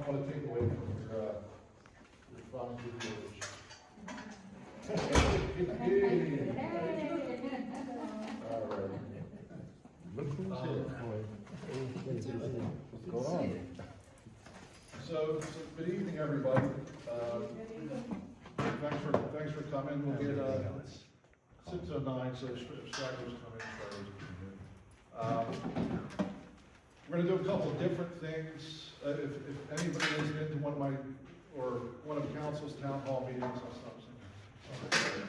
don't want to take away from your fun village. All right. Look who's here. What's going on? So good evening, everybody. Thanks for coming. We'll get 6:09, so stragglers come in first. We're going to do a couple of different things. If anybody has been to one of council's town hall meetings, I'll stop saying.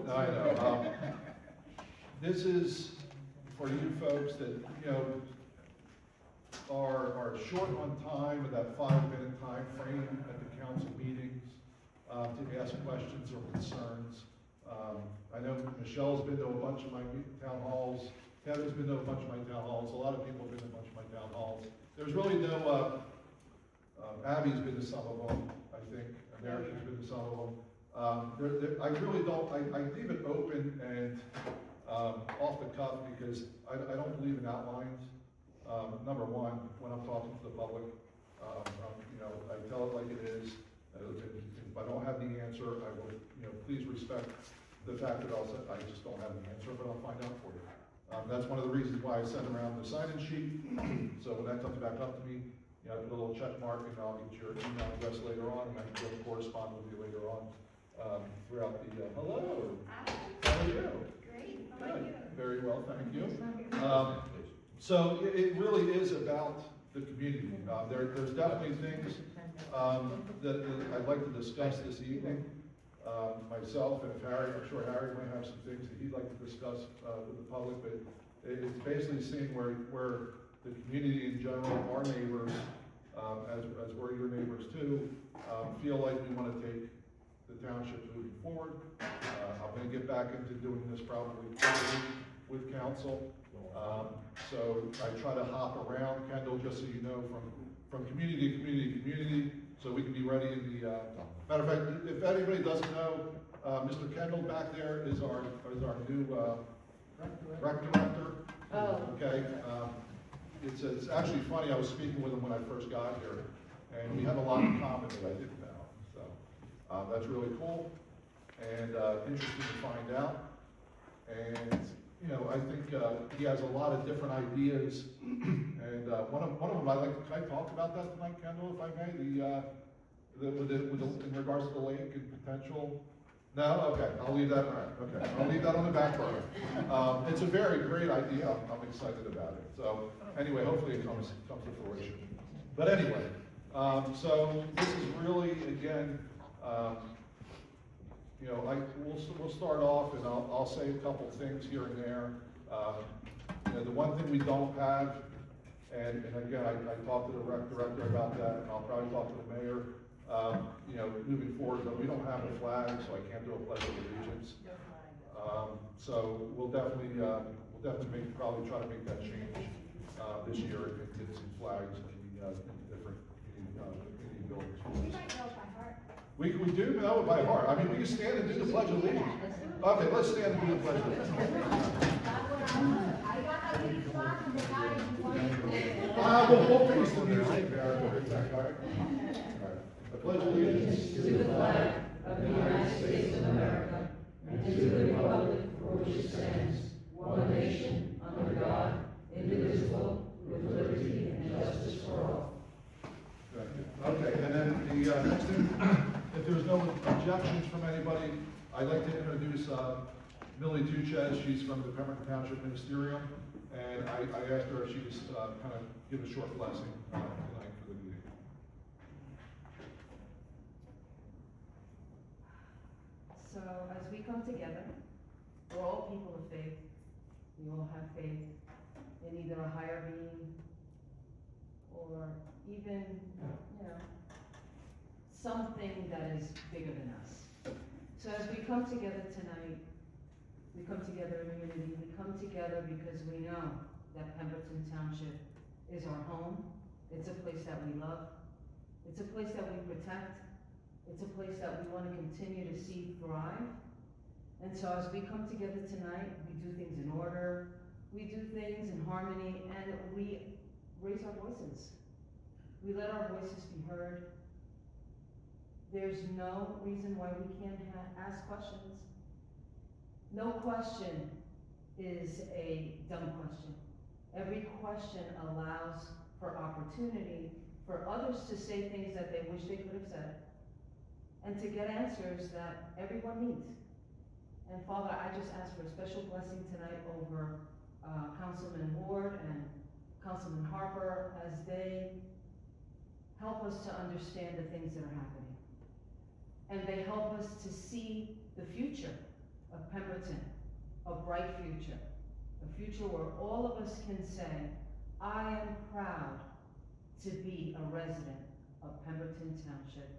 I know. This is for you folks that are short on time, with that 5-minute time frame at the council meetings to ask questions or concerns. I know Michelle's been to a bunch of my town halls. Kevin's been to a bunch of my town halls. A lot of people have been to a bunch of my town halls. There's really no, Abby's been to some of them, I think. America's been to some of them. I really don't, I leave it open and off the cuff because I don't believe in outlines. Number one, when I'm talking to the public, I tell it like it is. If I don't have the answer, I will, please respect the fact that I just don't have the answer, but I'll find out for you. That's one of the reasons why I send around the sign-in sheet. So when that comes back up to me, I put a little check mark and I'll get your email address later on, and I can go correspond with you later on throughout the, hello. Hi. How are you? Great, how are you? Very well, thank you. So it really is about the community. There's definitely things that I'd like to discuss this evening. Myself and if Harry, I'm sure Harry might have some things that he'd like to discuss with the public, but it's basically seeing where the community in general, our neighbors, as we're your neighbors too, feel like we want to take the township moving forward. I'm going to get back into doing this probably with council. So I try to hop around, Kendall, just so you know, from community to community to community, so we can be ready in the, matter of fact, if anybody doesn't know, Mr. Kendall back there is our new rec director. Oh. Okay, it's actually funny, I was speaking with him when I first got here, and we have a lot in common that I didn't know, so that's really cool, and interesting to find out, and I think he has a lot of different ideas, and one of them can I talk about that tonight, Kendall, if I may? In regards to the lake and potential. No, okay, I'll leave that. All right, okay, I'll leave that on the back burner. It's a very great idea. I'm excited about it. So anyway, hopefully it comes to fruition. But anyway, so this is really again. We'll start off, and I'll say a couple things here and there. The one thing we don't have, and again, I talked to the rec director about that, and I'll probably talk to the mayor. Moving forward, but we don't have a flag, so I can't do a pledge of allegiance. So we'll definitely probably try to make that change this year and get some flags in the different community buildings. We might know by heart. We do know it by heart. I mean, we can stand and do the pledge of allegiance. Okay, let's stand and do the pledge of allegiance. We'll finish the music there. All right. I pledge allegiance to the flag of the United States of America and to the republic for which it stands, one nation, under God, indivisible, with liberty and justice for all. Okay, and then the next thing, if there's no objections from anybody, I'd like to introduce Millie Duches. She's from the Pemberton Township Ministerium, and I asked her if she just kind of give a short blessing tonight for the meeting. So as we come together, we're all people of faith. We all have faith in either a higher being or even, something that is bigger than us. So as we come together tonight, we come together in unity. We come together because we know that Pemberton Township is our home. It's a place that we love. It's a place that we protect. It's a place that we want to continue to see thrive. And so as we come together tonight, we do things in order, we do things in harmony, and we raise our voices. We let our voices be heard. There's no reason why we can't ask questions. No question is a dumb question. Every question allows for opportunity for others to say things that they wish they could have said, and to get answers that everyone needs. And Father, I just ask for a special blessing tonight over Councilman Ward and Councilman Harper as they help us to understand the things that are happening. And they help us to see the future of Pemberton, a bright future. A future where all of us can say, I am proud to be a resident of Pemberton Township.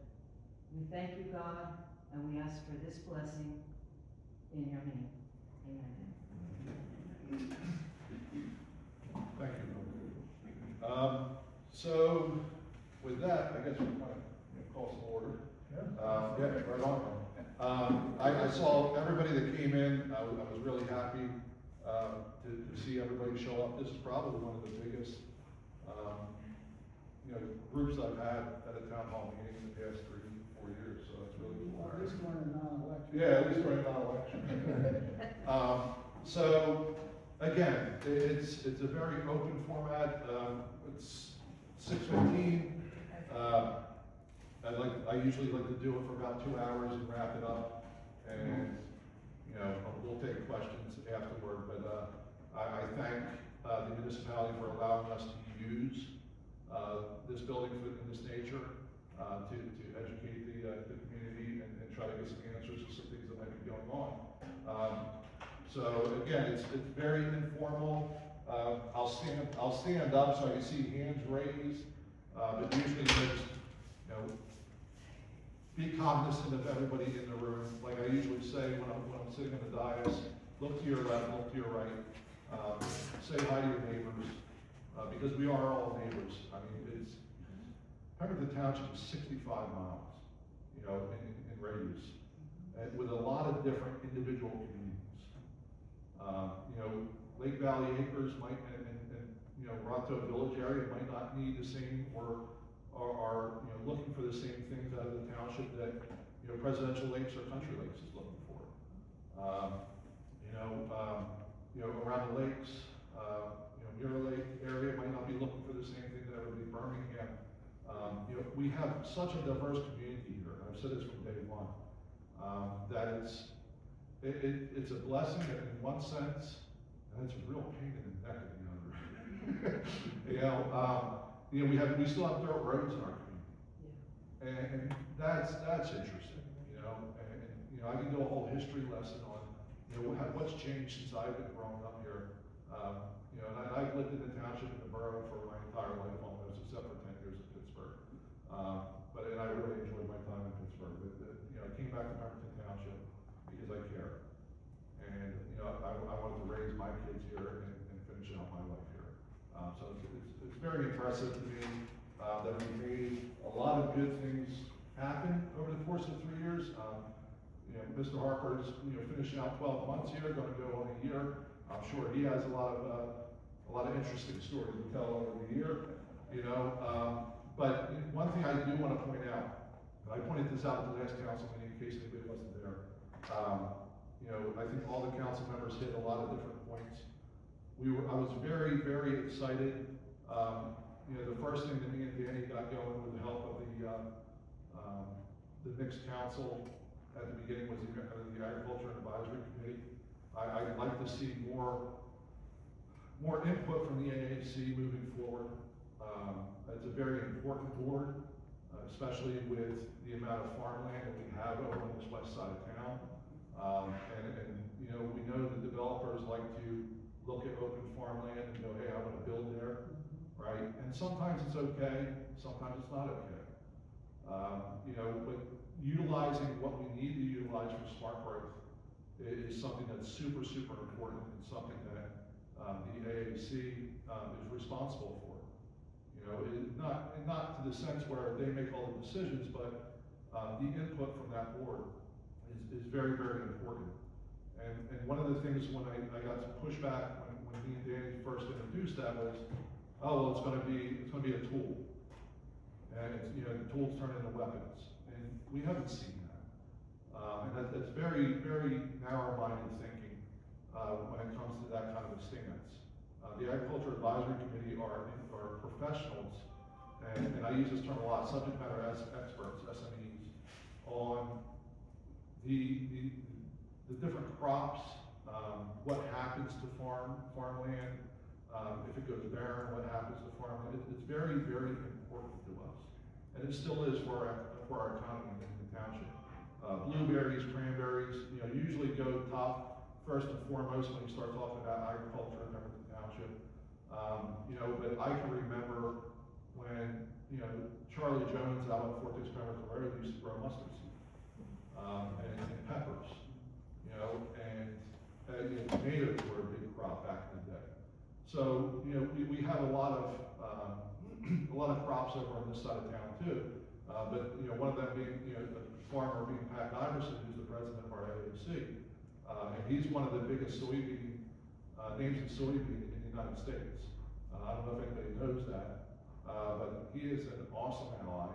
We thank you, God, and we ask for this blessing in your name. Amen. Thank you. So with that, I guess we're kind of call some order. Yeah, right on. I saw everybody that came in. I was really happy to see everybody show up. This is probably one of the biggest groups I've had at a town hall meeting in the past 3-4 years, so it's really cool. At least one in non-election. Yeah, at least during non-election. So, again, it's a very open format. It's 6:15. I usually like to do it for about 2 hours and wrap it up, and we'll take questions afterward. But I thank the municipality for allowing us to use this building in this nature to educate the community and try to get some answers to some things that might be going on. So again, it's very informal. I'll stand up so I can see hands raised, but usually just be cognizant of everybody in the room. Like I usually say when I'm sitting in the dais, look to your left, look to your right, say hi to your neighbors, because we are all neighbors. I mean, Pemberton Township is 65 miles, in radius, and with a lot of different individual communities. Lake Valley Acres might, and Rato Village area might not need the same or are looking for the same things out of the township that Presidential Lakes or Country Lakes is looking for. Around the lakes, Mirror Lake area might not be looking for the same thing that everybody in Birmingham. We have such a diverse community here. I've said this from day one. That it's a blessing in one sense, and it's a real pain in the neck in the other. We still have dirt roads in our community, and that's interesting. I can do a whole history lesson on what's changed since I've been growing up here. And I've lived in the township in the borough for my entire life almost, except for 10 years in Pittsburgh. And I really enjoyed my time in Pittsburgh. But I came back to Pemberton Township because I care, and I wanted to raise my kids here and finish out my life here. So it's very impressive to me that we made a lot of good things happen over the course of 3 years. Mr. Harper is finishing out 12 months here, going to go on a year. I'm sure he has a lot of interesting stories to tell over the year. But one thing I do want to point out, and I pointed this out at the last council meeting in case anybody wasn't there. I think all the council members hit a lot of different points. I was very, very excited. The first thing that me and Danny got going with the help of the mixed council at the beginning was the Agriculture and Advisory Committee. I'd like to see more input from the AAC moving forward. It's a very important board, especially with the amount of farmland that we have over on this west side of town. We know the developers like to look at open farmland and go, hey, I want to build there, right? And sometimes it's okay, sometimes it's not okay. But utilizing what we need to utilize for smart growth is something that's super, super important, and something that the AAC is responsible for. Not to the sense where they make all the decisions, but the input from that board is very, very important. And one of the things when I got some pushback when me and Danny first introduced that was, oh, well, it's going to be a tool. you know, the tools turn into weapons, and we haven't seen that. And that's very, very narrow-minded thinking, when it comes to that kind of a stance. The Agriculture Advisory Committee are professionals, and I use this term a lot, subject matter experts, SMEs, on the different crops, what happens to farmland, if it goes barren, what happens to farmland. It's very, very important to us, and it still is for our economy in the township. Blueberries, cranberries, you know, usually go top first and foremost when you start talking about agriculture in Pemberton Township. You know, but I can remember when, you know, Charlie Jones out on Fort Dix Pemberton Road used to grow mustard seed, and peppers, you know, and you know, tomatoes were a big crop back in the day. So, you know, we have a lot of crops over on this side of town too. But, you know, one of them being, you know, the farmer being Pat Iverson, who's the president of our AAC. And he's one of the biggest soybean, names in soybean in the United States. I don't know if anybody knows that, but he is an awesome ally.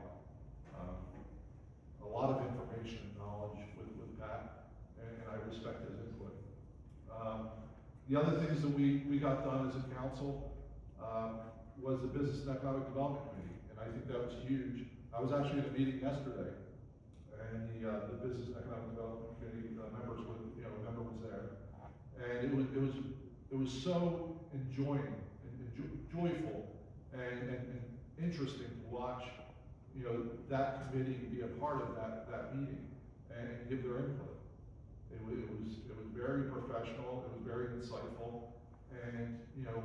A lot of information and knowledge with Pat, and I respect his input. The other things that we got done as a council was the Business and Economic Development Committee, and I think that was huge. I was actually at a meeting yesterday, and the Business and Economic Development Committee members were, you know, a member was there, and it was so joyful and interesting to watch, you know, that committee be a part of that meeting and give their input. It was very professional. It was very insightful, and you know,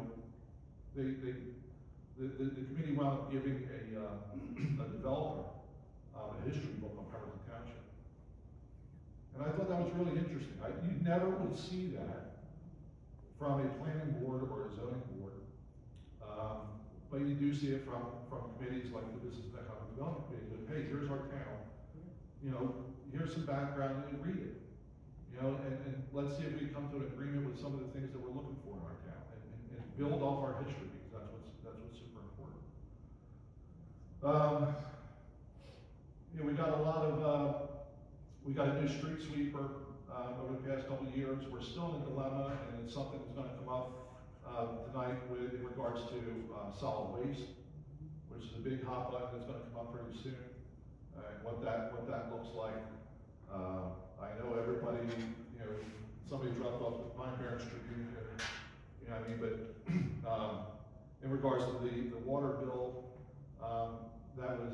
the committee wound up giving a developer a history book on Pemberton Township, and I thought that was really interesting. You never would see that from a planning board or a zoning board, but you do see it from committees like the Business and Economic Development Committee. But hey, here's our town. You know, here's some background, and read it. You know, and let's see if we come to an agreement with some of the things that we're looking for in our town, and build off our history, because that's what's super important. You know, we got a new street sweeper over the past couple of years. We're still in a dilemma, and it's something that's going to come up tonight in regards to solid waste, which is a big hot button that's going to come up pretty soon, and what that looks like. I know everybody, you know, somebody dropped off the Pine Barrens Tribune, you know what I mean, but in regards to the water bill, that was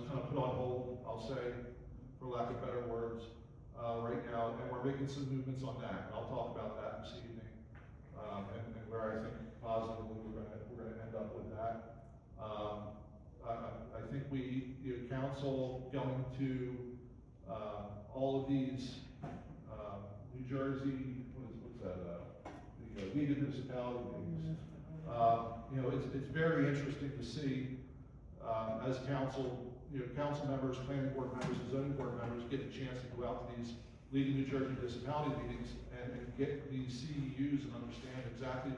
kind of put on hold, I'll say, for lack of better words, right now, and we're making some movements on that, and I'll talk about that this evening, and where I think positively we're gonna end up with that. I think we, you know, council going to all of these New Jersey, what's that, the League of Municipality meetings. You know, it's very interesting to see as council, you know, council members, planning board members, and zoning board members get a chance to go out to these League of New Jersey municipality meetings and get these CEUs and understand exactly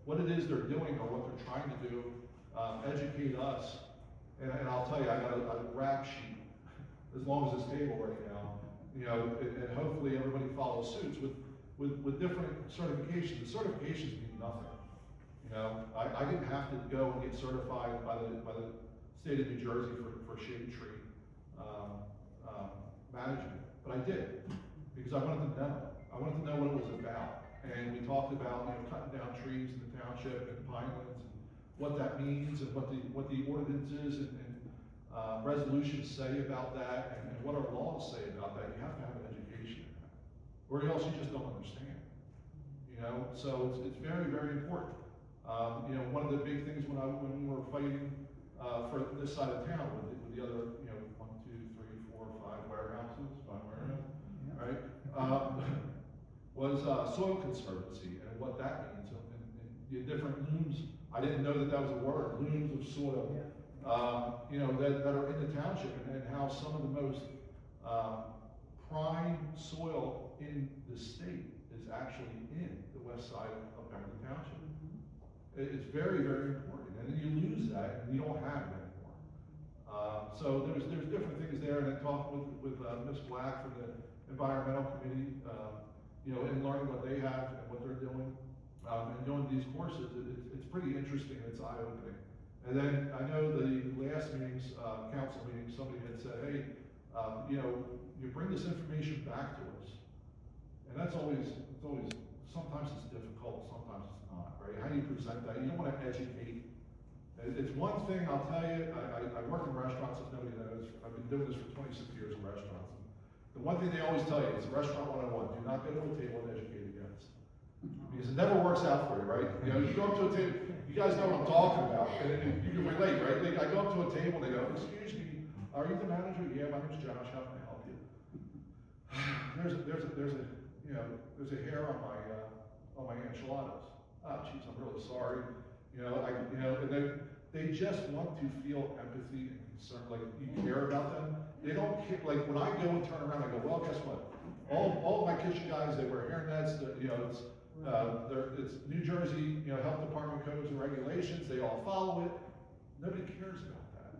what it is they're doing or what they're trying to do, educate us. And I'll tell you, I got a rap sheet as long as this table right now, you know, and hopefully everybody follows suits with different certifications. The certifications mean nothing. You know, I didn't have to go and get certified by the state of New Jersey for shade tree management, but I did, because I wanted to know. I wanted to know what it was about. And we talked about, you know, cutting down trees in the township and pinelands, and what that means, and what the ordinances and resolutions say about that, and what our laws say about that. You have to have an education in that, or else you just don't understand. You know, so it's very, very important. You know, one of the big things when we were fighting for this side of town with the other, you know, 1, 2, 3, 4, 5 warehouses, right? Was soil conservancy and what that means, and the different looms. I didn't know that was a word, looms of soil. You know, that are in the township, and how some of the most prime soil in the state is actually in the west side of Pemberton Township. It's very, very important, and then you lose that, and you don't have it anymore. So there's different things there, and then talking with Ms. Black from the environmental committee, you know, and learning what they have and what they're doing, and doing these courses, it's pretty interesting, it's eye-opening. And then I know the last meetings, council meetings, somebody had said, hey, you know, you bring this information back to us. And that's always, sometimes it's difficult, sometimes it's not, right? How do you present that? You don't want to educate. It's one thing, I'll tell you, I work in restaurants, if nobody knows. I've been doing this for 26 years in restaurants. The one thing they always tell you is restaurant 101, do not go to a table and educate against. Because it never works out for you, right? You know, you go up to a table, you guys know what I'm talking about, and you can relate, right? I go up to a table and they go, excuse me, are you the manager? Yeah, my name's Josh, how can I help you? There's a hair on my enchiladas. Oh, geez, I'm really sorry. And they just want to feel empathy and concern, like you care about them. They don't care, like when I go and turn around, I go, well, guess what? All of my kitchen guys, they wear hairnets, it's New Jersey, Health Department codes and regulations, they all follow it. Nobody cares about that,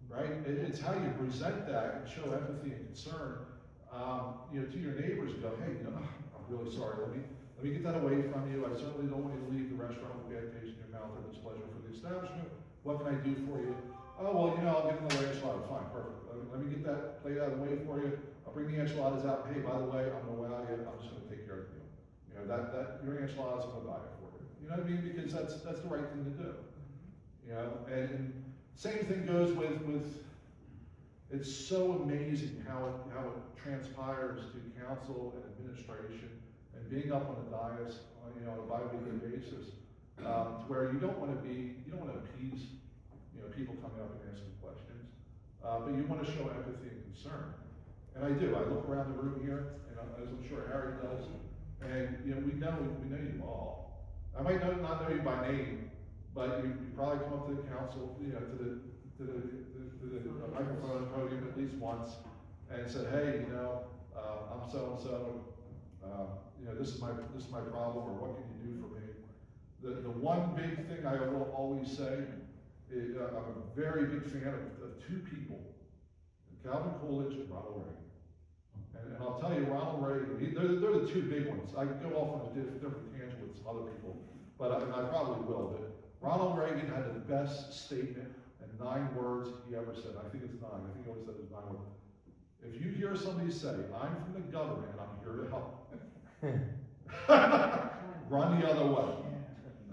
right? It's how you present that and show empathy and concern, to your neighbors and go, hey, I'm really sorry, let me get that away from you. I certainly don't want you to leave the restaurant with bad taste in your mouth or displeasure for the establishment. What can I do for you? Oh, well, I'll get another enchilada. Fine, perfect. Let me get that plate out of the way for you. I'll bring the enchiladas out. Hey, by the way, I'm gonna wow you. I'm just gonna take care of you. Your enchiladas, I'm gonna buy it for you. You know what I mean? Because that's the right thing to do. And same thing goes with it's so amazing how it transpires to council and administration and being up on the dais on a bi-weekly basis, to where you don't want to appease people coming up and asking questions, but you want to show empathy and concern. And I do. I look around the room here, and as I'm sure Harry does, and we know you all. I might not know you by name, but you probably come up to the council, to the microphone podium at least once, and said, hey, I'm so and so. This is my problem, or what can you do for me? The one big thing I will always say is I'm a very big fan of two people, Calvin Coolidge and Ronald Reagan. And I'll tell you, Ronald Reagan, they're the two big ones. I can go off on a different tangent with some other people, but I probably will. But Ronald Reagan had the best statement and 9 words he ever said. I think it's 9. I think he always said it was 9 words. If you hear somebody say, I'm from the government and I'm here to help, run the other way.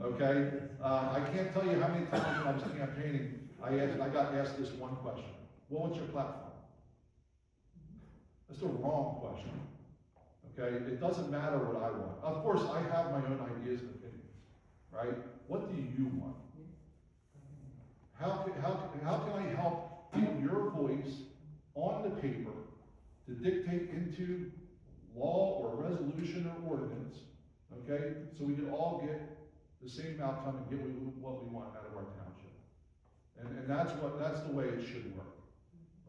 Okay? I can't tell you how many times when I was campaigning, I got asked this one question. Well, what's your platform? That's the wrong question. Okay? It doesn't matter what I want. Of course, I have my own ideas and opinions. Right? What do you want? How can I help get your voice on the paper to dictate into law or resolution or ordinance, okay? So we can all get the same outcome and get what we want out of our township. And that's the way it should work,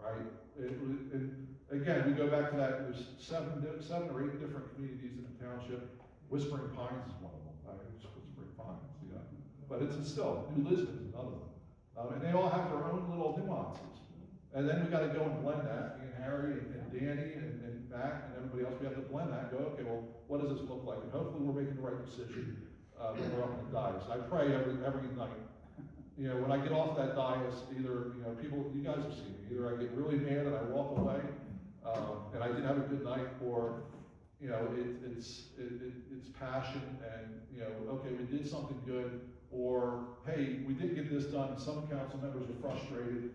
right? And again, we go back to that, there's 7 or 8 different communities in the township. Whispering Pines is one of them. It's Whispering Pines, but it's still, New Lisbon is another one. And they all have their own little nuances. And then we got to go and blend that, me and Harry and Danny and Matt and everybody else, we have to blend that and go, okay, well, what does this look like? And hopefully we're making the right decision when we're up on the dais. I pray every night. When I get off that dais, either, people, you guys have seen me, either I get really mad and I walk away, and I didn't have a good night, or, it's passion and, okay, we did something good, or, hey, we didn't get this done, and some council members are frustrated,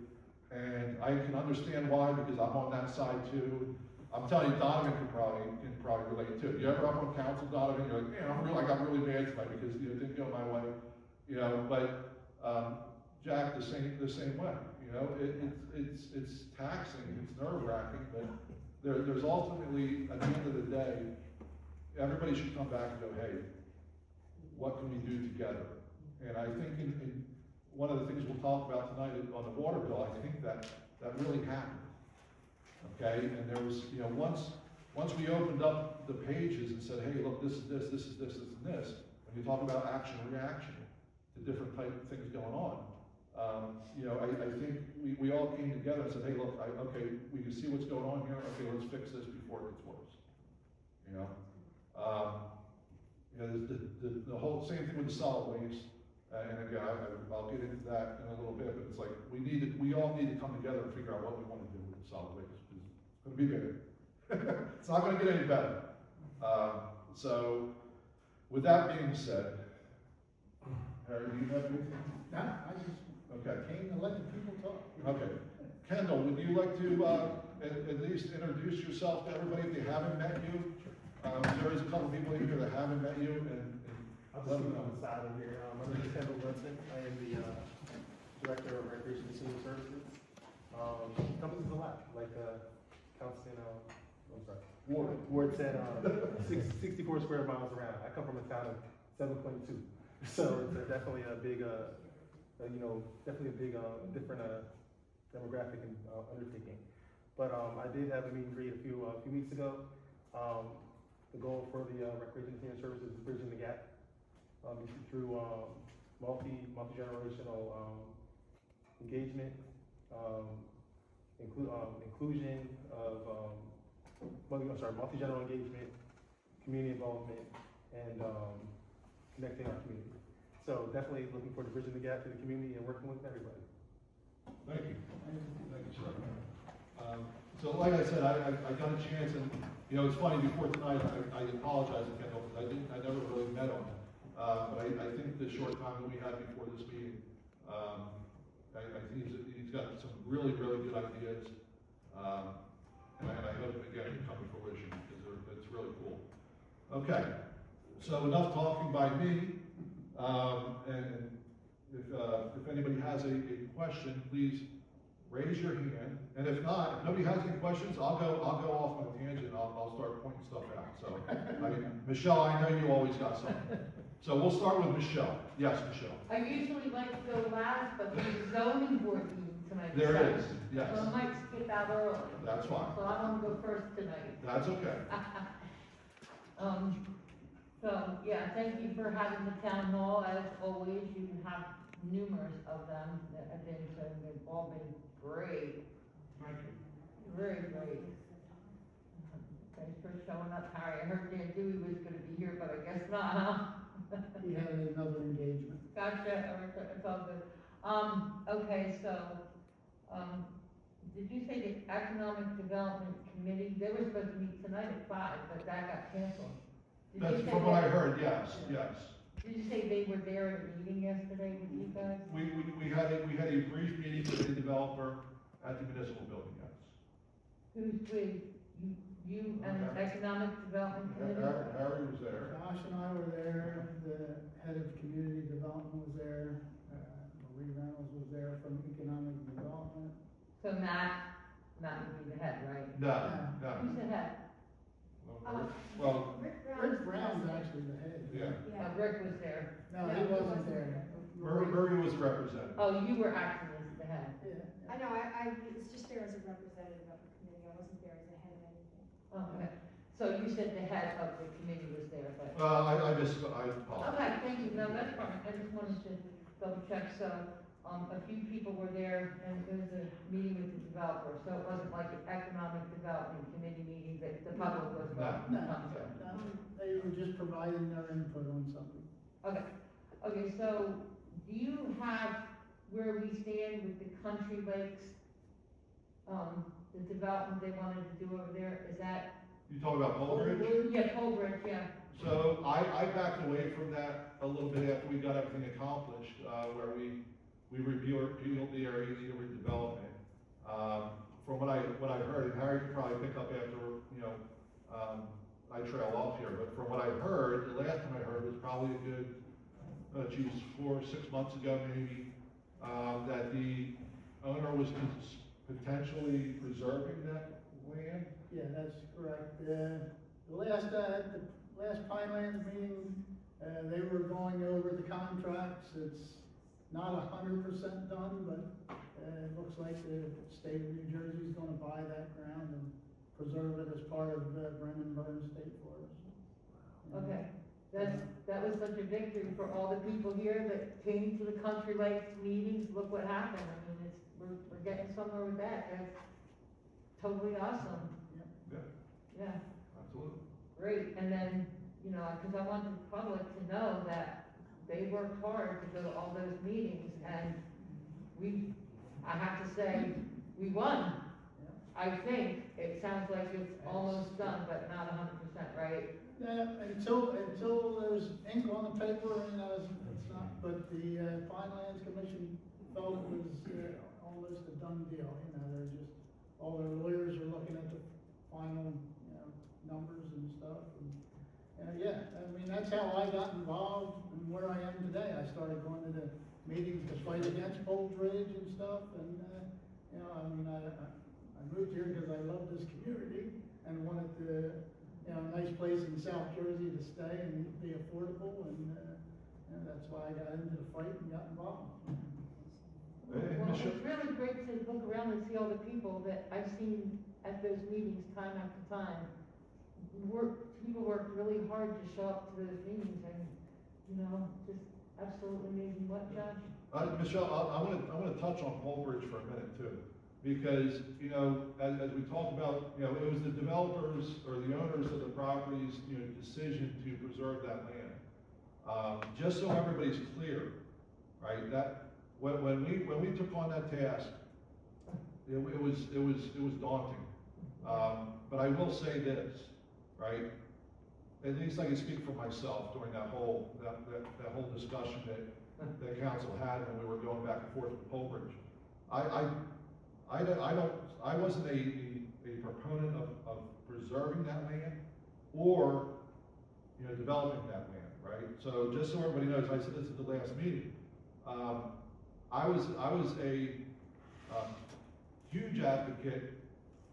and I can understand why, because I'm on that side too. I'm telling you, Donovan can probably relate too. You ever up on council, Donovan? You're like, I got really mad tonight because it didn't go my way. But Jack, the same way. It's taxing, it's nerve-wracking, but there's ultimately, at the end of the day, everybody should come back and go, hey, what can we do together? And I think in one of the things we'll talk about tonight on the water bill, I think that really happened. Okay, and there was, once we opened up the pages and said, hey, look, this is this, and this, when you talk about action and reaction to different type of things going on, You know, I think we all came together and said, hey, look, okay, we can see what's going on here, okay, let's fix this before it gets worse. You know? You know, the whole, same thing with the solid waste, and again, I'll get into that in a little bit, but it's like, we all need to come together and figure out what we wanna do with the solid waste, because it's gonna be big. It's not gonna get any better. So, with that being said, Harry, do you have anything? No, I just Okay. came to let the people talk. Okay. Kendall, would you like to, at least introduce yourself to everybody if they haven't met you? There is a couple people in here that haven't met you, and I'll just speak on the side of here. My name is Kendall Brunson. I am the Director of Recreation and Senior Services. Companies a lot, like Councilman, I'm sorry, Ward said, 64 square miles around. I come from a town of 7.2. So it's definitely a big, definitely a big, different demographic and undertaking. But I did have a meet and greet a few weeks ago. The goal for the Recreation and Senior Services is bridging the gap through multi-generational engagement, inclusion of, multi-generational engagement, community involvement, and connecting our community. So definitely looking forward to bridging the gap to the community and working with everybody. thank you. Thank you, sir. So like I said, I got a chance, and, you know, it's funny, before tonight, I apologize to Kendall, because I never really met him. But I think the short time that we had before this meeting, I think he's got some really, really good ideas. And I hope, again, they come to fruition, because it's really cool. Okay, so enough talking by me. And if anybody has a question, please raise your hand. And if not, if nobody has any questions, I'll go off on a tangent. I'll start pointing stuff out. So, I mean, Michelle, I know you always got something. So we'll start with Michelle. Yes, Michelle. I usually like to go last, but there's a zoning board meeting tonight. There is, yes. So I might skip out early. That's fine. So I want to go first tonight. That's okay. So, yeah, thank you for having the town hall. As always, you have numerous of them that have been, so they've all been great. Thank you. Very great. Thanks for showing up, Harry. I heard Dan Dewey was gonna be here, but I guess not, huh? He had another engagement. Gotcha, it's all good. Okay, so, did you say the Economic Development Committee, they were supposed to meet tonight at 5, but that got canceled? Did you That's say from what I that- heard, yes, yes. Did you say they were there at a meeting yesterday with you guys? We had a brief meeting with the developer at the municipal building, yes. Who's with, you and the Economic Development Committee? Harry was there. Josh and I were there, the head of community development was there, Marie Reynolds was there from economic development. So Matt would be the head, right? No. Who's the head? Well, Rick Brown's actually the head. yeah. Oh, Rick was there. No, he wasn't there. Murray was a representative. Oh, you were acting as the head. Yeah. I know, I was just there as a representative of the committee, I wasn't there as a head of anything. Okay, so you said the head of the committee was there, but. I apologize. Okay, thank you, no, that's fine, I just wanted to double check, so, a few people were there, and there was a meeting with the developer, so it wasn't like an economic development committee meeting that the public was welcome to come to. No, they were just providing their input on something. Okay, so, do you have where we stand with the Country Lakes, the development they wanted to do over there, is that? You talk about Holdridge? Yeah, Colbridge, yeah. So I backed away from that a little bit after we got everything accomplished, where we repealed the area, the redevelopment. From what I heard, and Harry could probably pick up after, you know, I trail off here, but from what I heard, the last time I heard was probably a good, 4 or 6 months ago maybe, that the owner was potentially preserving that land. Yeah, that's correct. The last Pinelands meeting, they were going over the contracts. It's not 100% done, but it looks like the state of New Jersey is gonna buy that ground and preserve it as part of Brennan Burn State Forest. Okay, That was such a victory for all the people here that came to the Country Lakes meetings. Look what happened. I mean, we're getting somewhere with that. That's totally awesome. Yeah, Yeah, absolutely. great. And then, you know, because I want the public to know that they worked hard to go to all those meetings, and I have to say, we won. I think, it sounds like it's almost done, but not 100%, right? Yeah, until there's ink on the paper, you know, it's not, but the Finance Commission felt it was almost a done deal, you know, they're just, all their lawyers are looking at the final, you know, numbers and stuff, and yeah, I mean, that's how I got involved and where I am today. I started going to the meetings to fight against poultry and stuff, and, you know, I mean, I moved here because I love this community and wanted to, you know, a nice place in South Jersey to stay and be affordable, and that's why I got into the fight and got involved. Hey, Well, Michelle? it's really great to look around and see all the people that I've seen at those meetings time after time. People worked really hard to show up to those meetings, and, you know, just absolutely amazing. What, Josh? Michelle, I want to touch on Polbridge for a minute too, because, you know, as we talked about, you know, it was the developers or the owners of the properties, you know, decision to preserve that land. Just so everybody's clear, right, that, when we took on that task, it was daunting. But I will say this, right, at least I can speak for myself during that whole discussion that council had when we were going back and forth with Polbridge. I wasn't a proponent of preserving that land or, you know, developing that land, right? So just so everybody knows, I said this at the last meeting. I was a huge advocate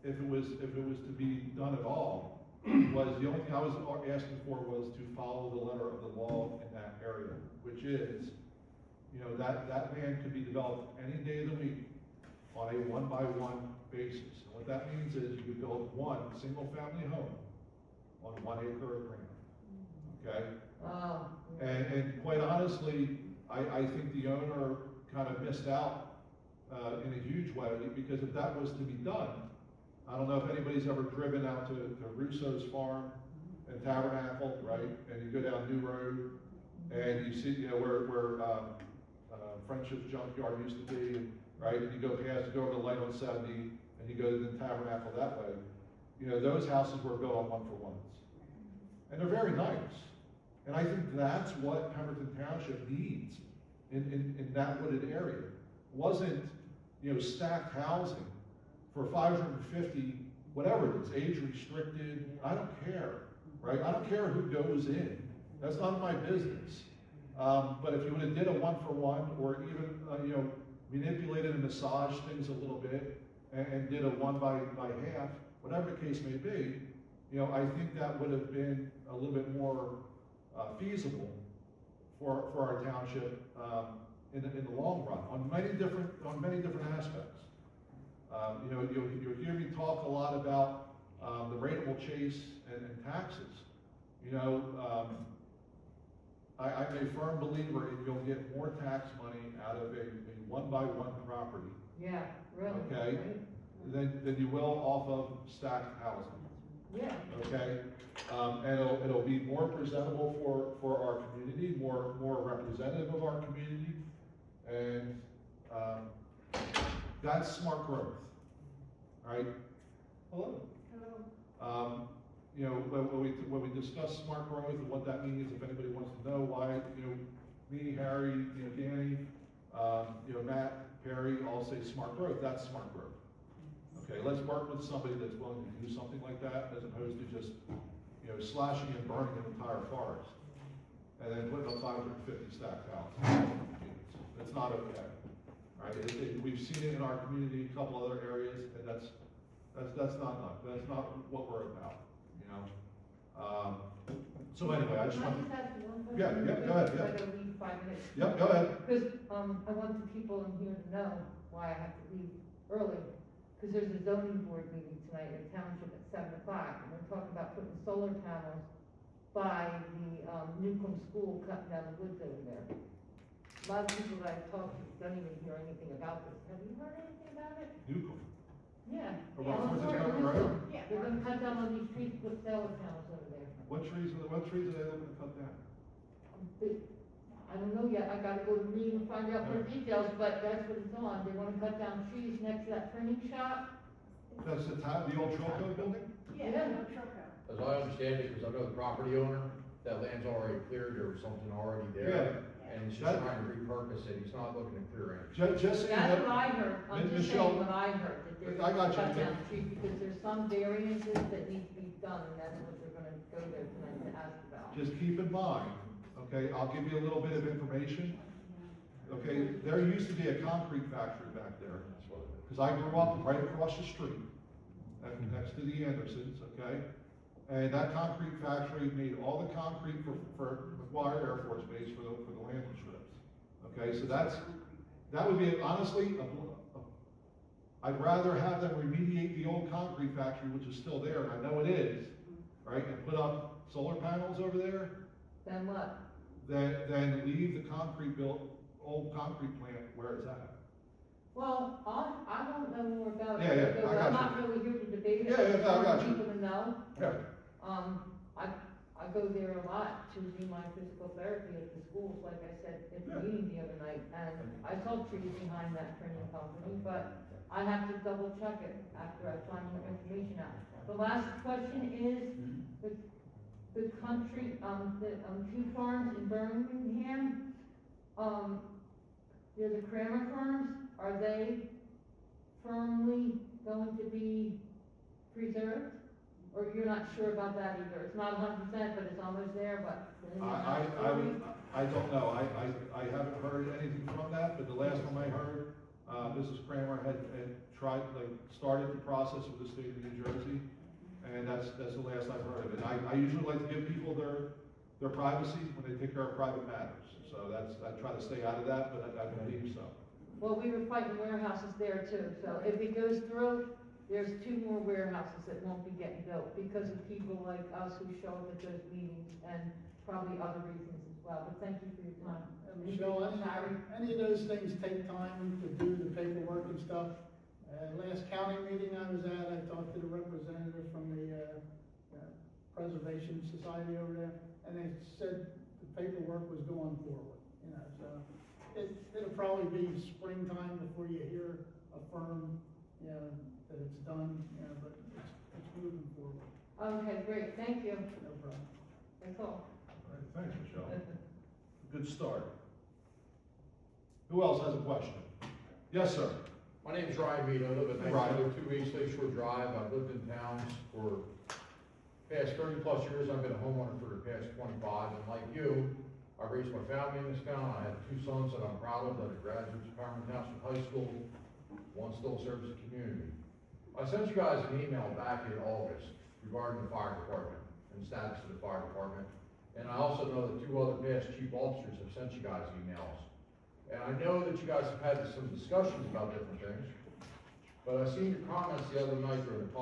if it was to be done at all. Was the only thing I was asking for was to follow the letter of the law in that area, which is, you know, that land could be developed any day of the week on a one-by-one basis. And what that means is you could build one single-family home on 1 acre of land, okay? Oh. And quite honestly, I think the owner kind of missed out in a huge way, because if that was to be done, I don't know if anybody's ever driven out to Russo's farm in Tabernacle, right? And you go down New Road, and you see, you know, where Friendship's Junkyard used to be, right? And you go past, you go over the light on 70, and you go to the Tabernacle that way. You know, those houses were built on one-for-ones. And they're very nice. And I think that's what Pemberton Township needs in that wooded area. Wasn't, you know, stacked housing for 550, whatever it is, age restricted, I don't care, right? I don't care who goes in. That's none of my business. But if you would have did a one-for-one, or even, you know, manipulated and massaged things a little bit, and did a one by half, whatever the case may be, you know, I think that would have been a little bit more feasible for our township in the long run on many different aspects. You know, you'll hear me talk a lot about the rateable chase and taxes. You know, I'm a firm believer in you'll get more tax money out of a one-by-one property. Yeah, really. Okay. Right? Than you will off of stacked housing. Yeah. Okay, and it'll be more presentable for our community, more representative of our community, and that's smart growth, right? Hello. Hello. You know, when we discuss smart growth and what that means, if anybody wants to know why, you know, me, Harry, you know, Danny, you know, Matt, Perry, all say smart growth. That's smart growth. Okay, let's work with somebody that's willing to do something like that, as opposed to just, you know, slashing and burning an entire forest, and then putting up 550 stacked houses. That's not okay, right? We've seen it in our community, a couple other areas, and that's not what we're about, you know. So anyway, I just want. Can I just ask you one question? Yeah, go ahead, yeah. I gotta leave 5 minutes. Yep, go ahead. Because, I want the people in here to know why I have to leave early. Because there's a zoning board meeting tonight at Township at 7 o'clock, and they're talking about putting solar panels by the, Newcomb School cutting down the woods over there. A lot of people that I've talked to don't even hear anything about this. Have you heard anything about it? Newcomb. Yeah. Around Yeah, Fourth Newcomb. Road? Yeah. They're gonna cut down all these trees, put solar panels over there. What trees are they looking to cut down? I don't know yet, I gotta go to read and find out more details, but that's what it's on. They wanna cut down trees next to that printing shop. That's the old Trilco building? Yeah, no Troco. As I understand it, because I know the property owner, that land's already cleared, there was something already there. And he's just That- trying to repurpose it, he's not looking to clear it. Just so you That's what know, I heard, I'm just Michelle- saying what I heard, that they're I got gonna you. cut down trees, because there's some variances that need to be done, and that's what they're gonna go there tonight to ask about. just keep in mind, okay, I'll give you a little bit of information. Okay, there used to be a concrete factory back there, That's what it is. because I grew up right across the street, next to the Andersons, okay? And that concrete factory made all the concrete for McGuire Air Force Base for the landing strips. Okay, so that would be honestly, I'd rather have them remediate the old concrete factory, which is still there, and I know it is, right, and put up solar panels over there, Then what? than leave the old concrete plant where it's at. Well, I don't know more about it. Yeah, yeah, because I got I'm you. not really here to debate it. Yeah, yeah, no, I got you. want people to know. Yeah. I go there a lot to do my physical therapy at the schools, like I said at the Yeah. meeting the other night, and I saw trees behind that printing company, but I have to double check it after I find more information out. The last question is, the country, two farms in Birmingham, they're the Kramer farms, are they firmly going to be preserved? Or you're not sure about that either? It's not 100%, but it's almost there, but. I don't know, I haven't heard anything from that, but the last time I heard, Mrs. Kramer had started the process with the state of New Jersey, and that's the last I've heard of it. I usually like to give people their privacy when they take care of private matters, so I try to stay out of that, but I believe so. Well, we were fighting warehouses there too, so if it goes through, there's 2 more warehouses that won't be getting built because of people like us who show up at those meetings and probably other reasons as well, but thank you for your time. Michelle, any of those things take time to do the paperwork and stuff. Last county meeting I was at, I talked to the representative from the Preservation Society over there, and they said the paperwork was going forward, so it'll probably be springtime before you hear a firm, that it's done, but it's moving forward. Okay, great, thank you. No problem. That's all. All right, thanks, Michelle. Good start. Who else has a question? Yes, sir. My name is Ryan Mead, I live at Ryan. 1902 East Lake Shore Drive, I've lived in towns for past 30 plus years, I've been a homeowner for the past 25, and like you, I raised my family in this town, I have 2 sons that I'm proud of, that are graduates of Pemberton Township High School, one still serves the community. I sent you guys an email back in August regarding the fire department and status of the fire department. And I also know that 2 other past chief officers have sent you guys emails. And I know that you guys have had some discussions about different things, but I seen your comments the other night during the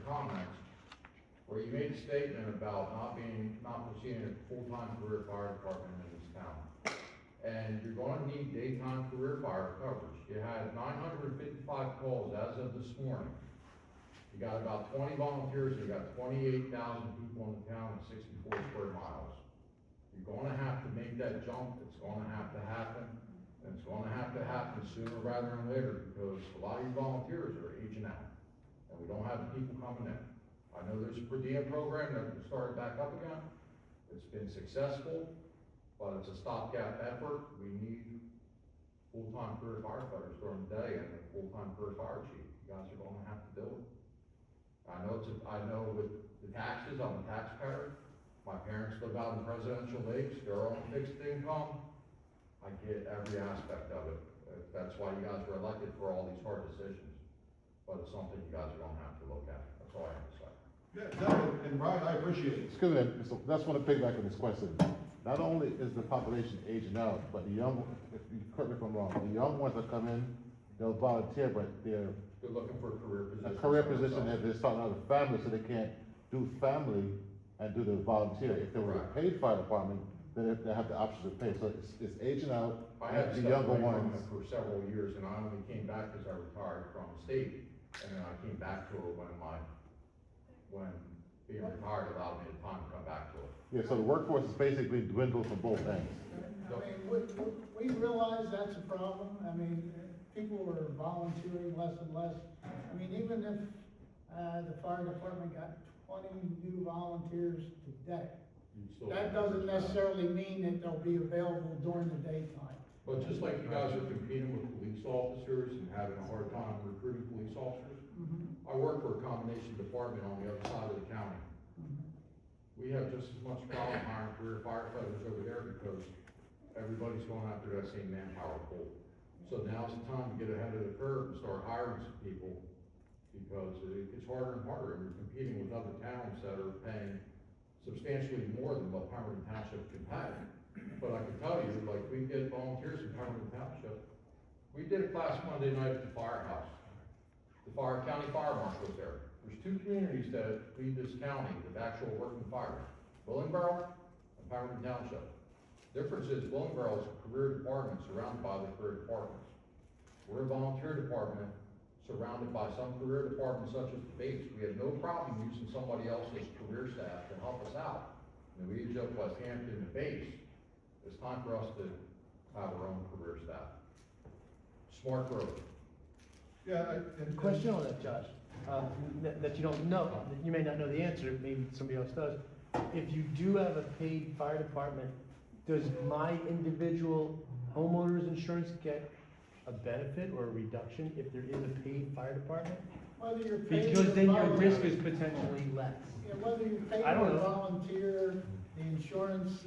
comments, where you made a statement about not proceeding a full-time career fire department in this town. And you're gonna need daytime career fire coverage. You had 955 calls as of this morning. You got about 20 volunteers, you got 28,000 people in the town at 64 square miles. You're gonna have to make that jump, it's gonna have to happen, and it's gonna have to happen sooner rather than later, because a lot of your volunteers are aging out, and we don't have the people coming in. I know there's a per diem program that started back up again, it's been successful, but it's a stopgap effort. We need full-time career firefighters during the day and a full-time career fire chief. You guys are gonna have to do it. I know with the taxes, I'm a taxpayer. My parents live out in Presidential Lakes, they're on fixed income. I get every aspect of it. That's why you guys were elected, for all these hard decisions. But it's something you guys are gonna have to look at. That's all I have to say. Yeah, no, and Ryan, I appreciate it. Excuse me, that's one of the piggyback on this question. Not only is the population aging out, but the young, if you correct me if I'm wrong, the young ones that come in, they'll volunteer, but they're They're looking for a career position. a career position, and they're starting out a family, so they can't do family and do the volunteer. If they were a paid fire department, then they have the option to pay, so it's aging out, I had the stepped younger away from ones. it for several years, and I only came back because I retired from the state, and then I came back to it when being retired allowed me the time to come back to it. Yeah, so the workforce is basically dwindled from both ends. I mean, we realize that's a problem. I mean, people are volunteering less and less. I mean, even if, the fire department got 20 new volunteers today, You still- that doesn't necessarily mean that they'll be available during the daytime. But just like you guys are competing with police officers and having a hard time recruiting police officers, I work for a combination department on the other side of the county. We have just as much problem hiring career firefighters over there because everybody's going after that same manpower pool. So now's the time to get ahead of the curve and start hiring some people, because it gets harder and harder, and you're competing with other towns that are paying substantially more than what Pemberton Township can pay. But I can tell you, like, we get volunteers in Pemberton Township. We did a class Monday night at the firehouse. The county fire marshal was there. There's two communities that lead this county with actual working fire, Willingboro and Pemberton Township. Difference is Willingboro is a career department surrounded by the career departments. We're a volunteer department surrounded by some career departments such as the base. We have no problem using somebody else's career staff to help us out. And we joke West Hampton, the base, it's time for us to have our own career staff. Smart growth. Yeah, Question on that, Josh, that you don't know, that you may not know the answer, maybe somebody else does. If you do have a paid fire department, does my individual homeowner's insurance get a benefit or a reduction if there is a paid fire department? Whether you're paid Because or then your volunteer. risk is potentially less. Yeah, whether you're paid I don't or know. volunteer, the Insurance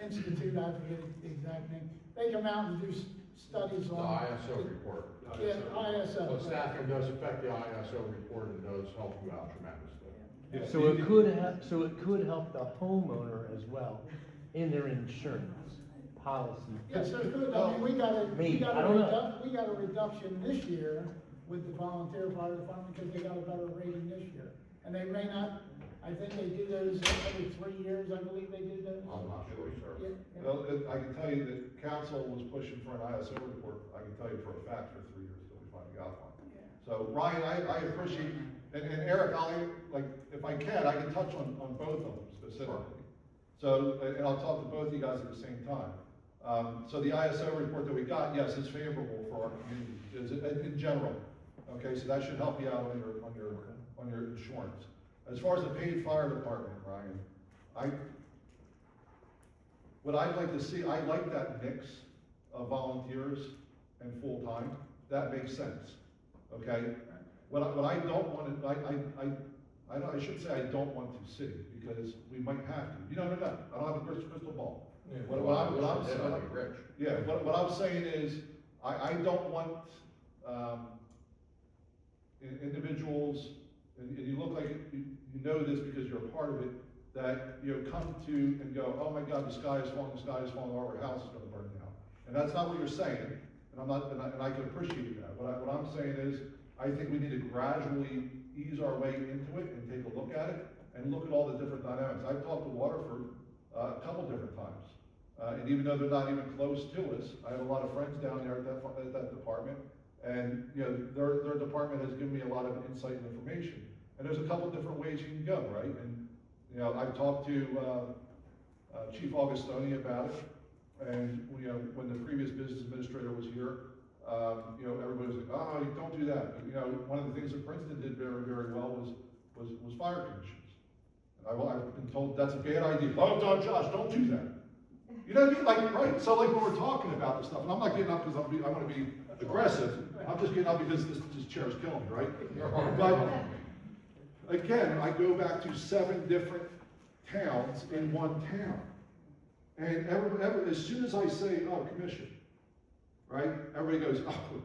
Institute, I forget the exact name, they come out and do studies The on. ISO report. Yeah, ISO. But staffing does affect the ISO report and does help you out tremendously. So it could help the homeowner as well in their insurance policy. Yes, so good, I mean, we got a reduction this year with the volunteer fire department because they got a better rating this year. And they may not, I think they do those every 3 years, I believe they do those. I'm not sure, sir. Yeah, yeah. well, I can tell you that council was pushing for an ISO report, I can tell you for a fact, for 3 years till we finally got one. So Ryan, I appreciate, and Eric, if I can, I can touch on both of them specifically. So, and I'll talk to both of you guys at the same time. So the ISO report that we got, yes, is favorable for our community, in general. Okay, so that should help you out on your insurance. As far as the paid fire department, Ryan, what I'd like to see, I like that mix of volunteers and full-time. That makes sense, okay? What I don't want to, I shouldn't say I don't want to see, because we might have to. No, I don't have a crystal ball. What I'm saying, Rich. yeah, what I'm saying is, I don't want, individuals, and you look like you know this because you're a part of it, that, come to and go, oh my God, the sky is falling, our house is gonna burn down. And that's not what you're saying, and I can appreciate that. What I'm saying is, I think we need to gradually ease our way into it and take a look at it, and look at all the different dynamics. I've talked to Waterford a couple different times, and even though they're not even close to us, I have a lot of friends down there at that department, and, their department has given me a lot of insight and information. And there's a couple different ways you can go, right? And, I've talked to, Chief Augustoni about it, and, when the previous business administrator was here, everybody was like, oh, you don't do that. But, one of the things that Princeton did very, very well was fire commissions. And I've been told that's a bad idea. Oh, Josh, don't do that. You know what I mean? Like, right, so like when we're talking about this stuff, and I'm not getting up because I want to be aggressive, I'm just getting up because this chair is killing me, right? But, again, I go back to 7 different towns in one town. And as soon as I say, oh, commission, right, everybody goes, oh,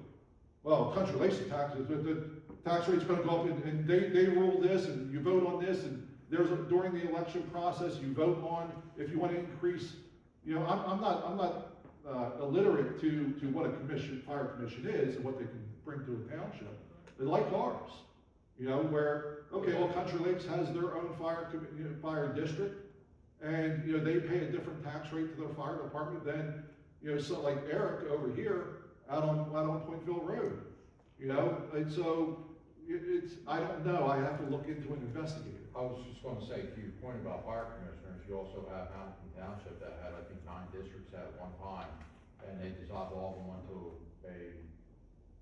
well, country relations taxes, the tax rate's gonna go up, and they rule this, and you vote on this, and during the election process, you vote on if you want to increase. I'm not illiterate to what a fire commission is and what they can bring to a township. They're like ours. You know, where, okay, well, Country Lakes has their own fire district, and, you know, they pay a different tax rate to their fire department than, you know, so like Eric over here out on Pointville Road. You know, and so, it's, I don't know, I have to look into it and investigate it. I was just gonna say, to your point about fire commissioners, you also have Pemberton Township that had, I think, 9 districts at one time, and they dissolved all of them into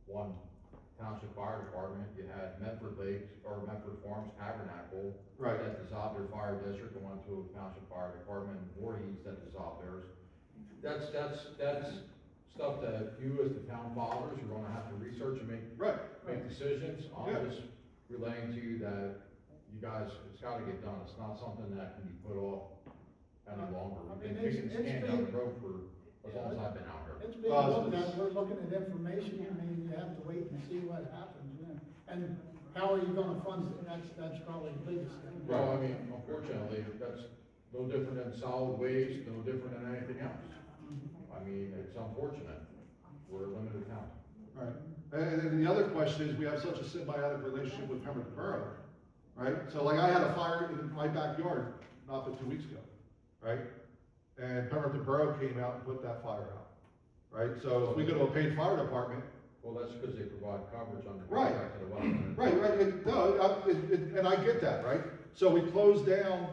one township fire department. You had Medford Lakes, or Medford Farms Tabernacle. Right. That dissolved their fire district and went to a township fire department, and Voorhees that dissolved theirs. That's stuff that you as the town fathers are gonna have to research and make decisions. Yeah. I'm just relaying to you that you guys, it's gotta get done. It's not something that can be put off any longer. I We've mean, been kicking this it's can down the been- road for as long as I've been out here. It's being looked at, we're looking at information, I mean, you have to wait and see what happens, you know. And how are you gonna fund it, that's probably the biggest thing. Well, I mean, unfortunately, that's no different than solid waste, no different than anything else. I mean, it's unfortunate. We're a limited town. Right, and then the other question is, we have such a symbiotic relationship with Pemberton Borough, right? So like, I had a fire in my backyard not but 2 weeks ago, right? And Pemberton Borough came out and put that fire out, right? So if we go to a paid fire department. Well, that's because they provide coverage under Right. contract to the wetland. Right, and, no, and I get that, right? So we closed down,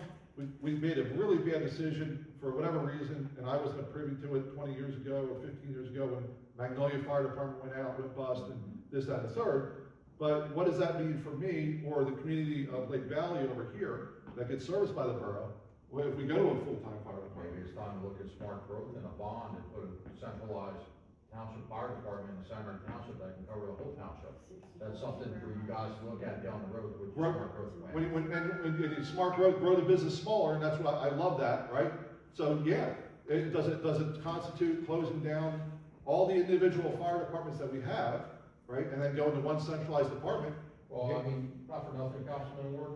we made a really bad decision for whatever reason, and I wasn't privy to it 20 years ago or 15 years ago when Magnolia Fire Department went out, went bust, and this, that, and the third. But what does that mean for me or the community of Lake Valley over here that gets serviced by the borough? Well, if we go to a full-time fire department? Maybe it's time to look at smart growth and a bond and put a centralized township fire department in the center of the township that can cover the whole township. That's something for you guys to look at down the road with the Right. smart growth plan. When you smart growth, grow the business smaller, and that's what I love that, right? So, yeah, does it constitute closing down all the individual fire departments that we have, right? And then go into one centralized department? Well, I mean, not for nothing, Councilman Ward,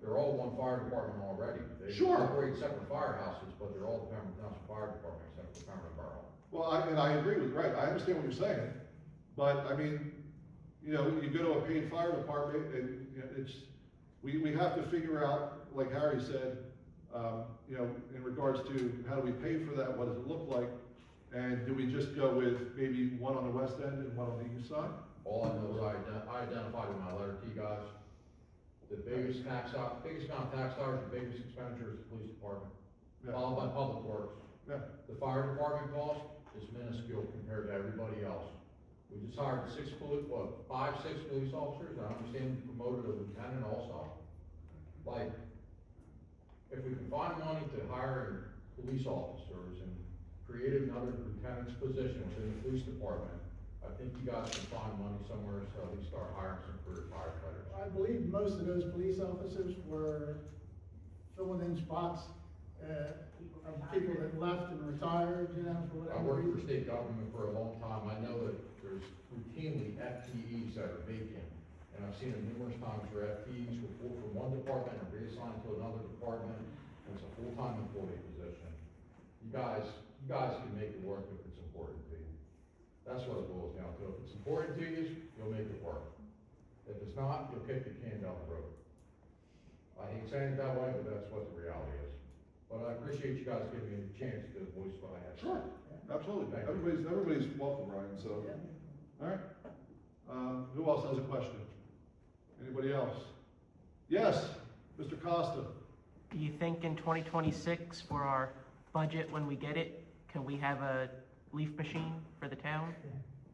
they're all one fire department already. They Sure. operate separate firehouses, but they're all the Pemberton Township Fire Department except for Pemberton Borough. Well, I agree with, right, I understand what you're saying, but, I mean, you know, you go to a paid fire department, and, you know, we have to figure out, like Harry said, you know, in regards to how do we pay for that, what does it look like, and do we just go with maybe one on the west end and one on the east side? All I know is I identified in my letter to you guys, the biggest amount of tax dollars, the biggest expenditure is the police department, Yeah. followed by public works. Yeah. The fire department cost is minuscule compared to everybody else. We just hired 5, 6 police officers, I understand we promoted a lieutenant also. Like, if we can find money to hire police officers and create another lieutenant's position within the police department, I think you guys can find money somewhere to at least start hiring some career firefighters. I believe most of those police officers were filling in spots, of people that left and retired, you know, for I whatever worked for reason. state government for a long time, I know that there's routinely FTEs that are vacant. And I've seen it numerous times where FTEs were pulled from one department and reassigned to another department, and it's a full-time employee position. You guys can make it work if it's important to you. That's what it boils down to. If it's important to you, you'll make it work. If it's not, you'll kick the can down the road. I hate saying it that way, but that's what the reality is. But I appreciate you guys giving me the chance to voice what I have. Sure, absolutely, Thank you. everybody's welcome, Ryan, so, all right. Who else has a question? Anybody else? Yes, Mr. Costa. Do you think in 2026 for our budget, when we get it, can we have a leaf machine for the town?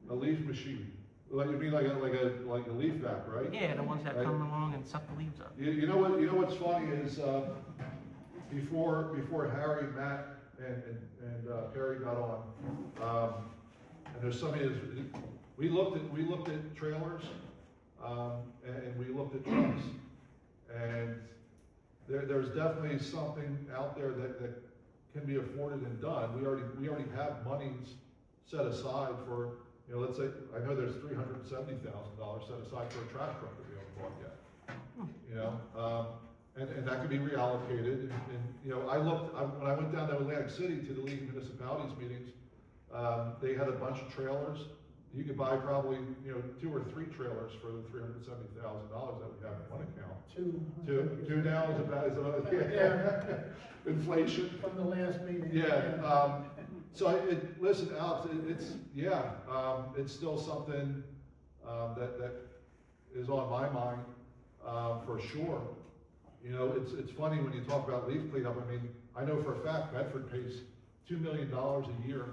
A leaf machine, like, you mean like a leaf vac, right? Yeah, the ones that Right. come along and suck the leaves up. You know what's funny is, before Harry, Matt, and Perry got on, and there's somebody that's, we looked at trailers, and we looked at trucks, and there's definitely something out there that can be afforded and done. We already have monies set aside for, you know, let's say, I know there's $370,000 set aside for a trash truck that we haven't bought yet. You know, and that can be reallocated, and, you know, when I went down to Atlantic City to the League of Municipalities meetings, they had a bunch of trailers you could buy probably, 2 or 3 trailers for the $370,000 that we have in one account. Two now is about, Yeah. Inflation. From the last meeting. Yeah, so listen, Alex, it's still something, that is on my mind, for sure. It's funny when you talk about leaf cleanup, I mean, I know for a fact Medford pays $2 million a year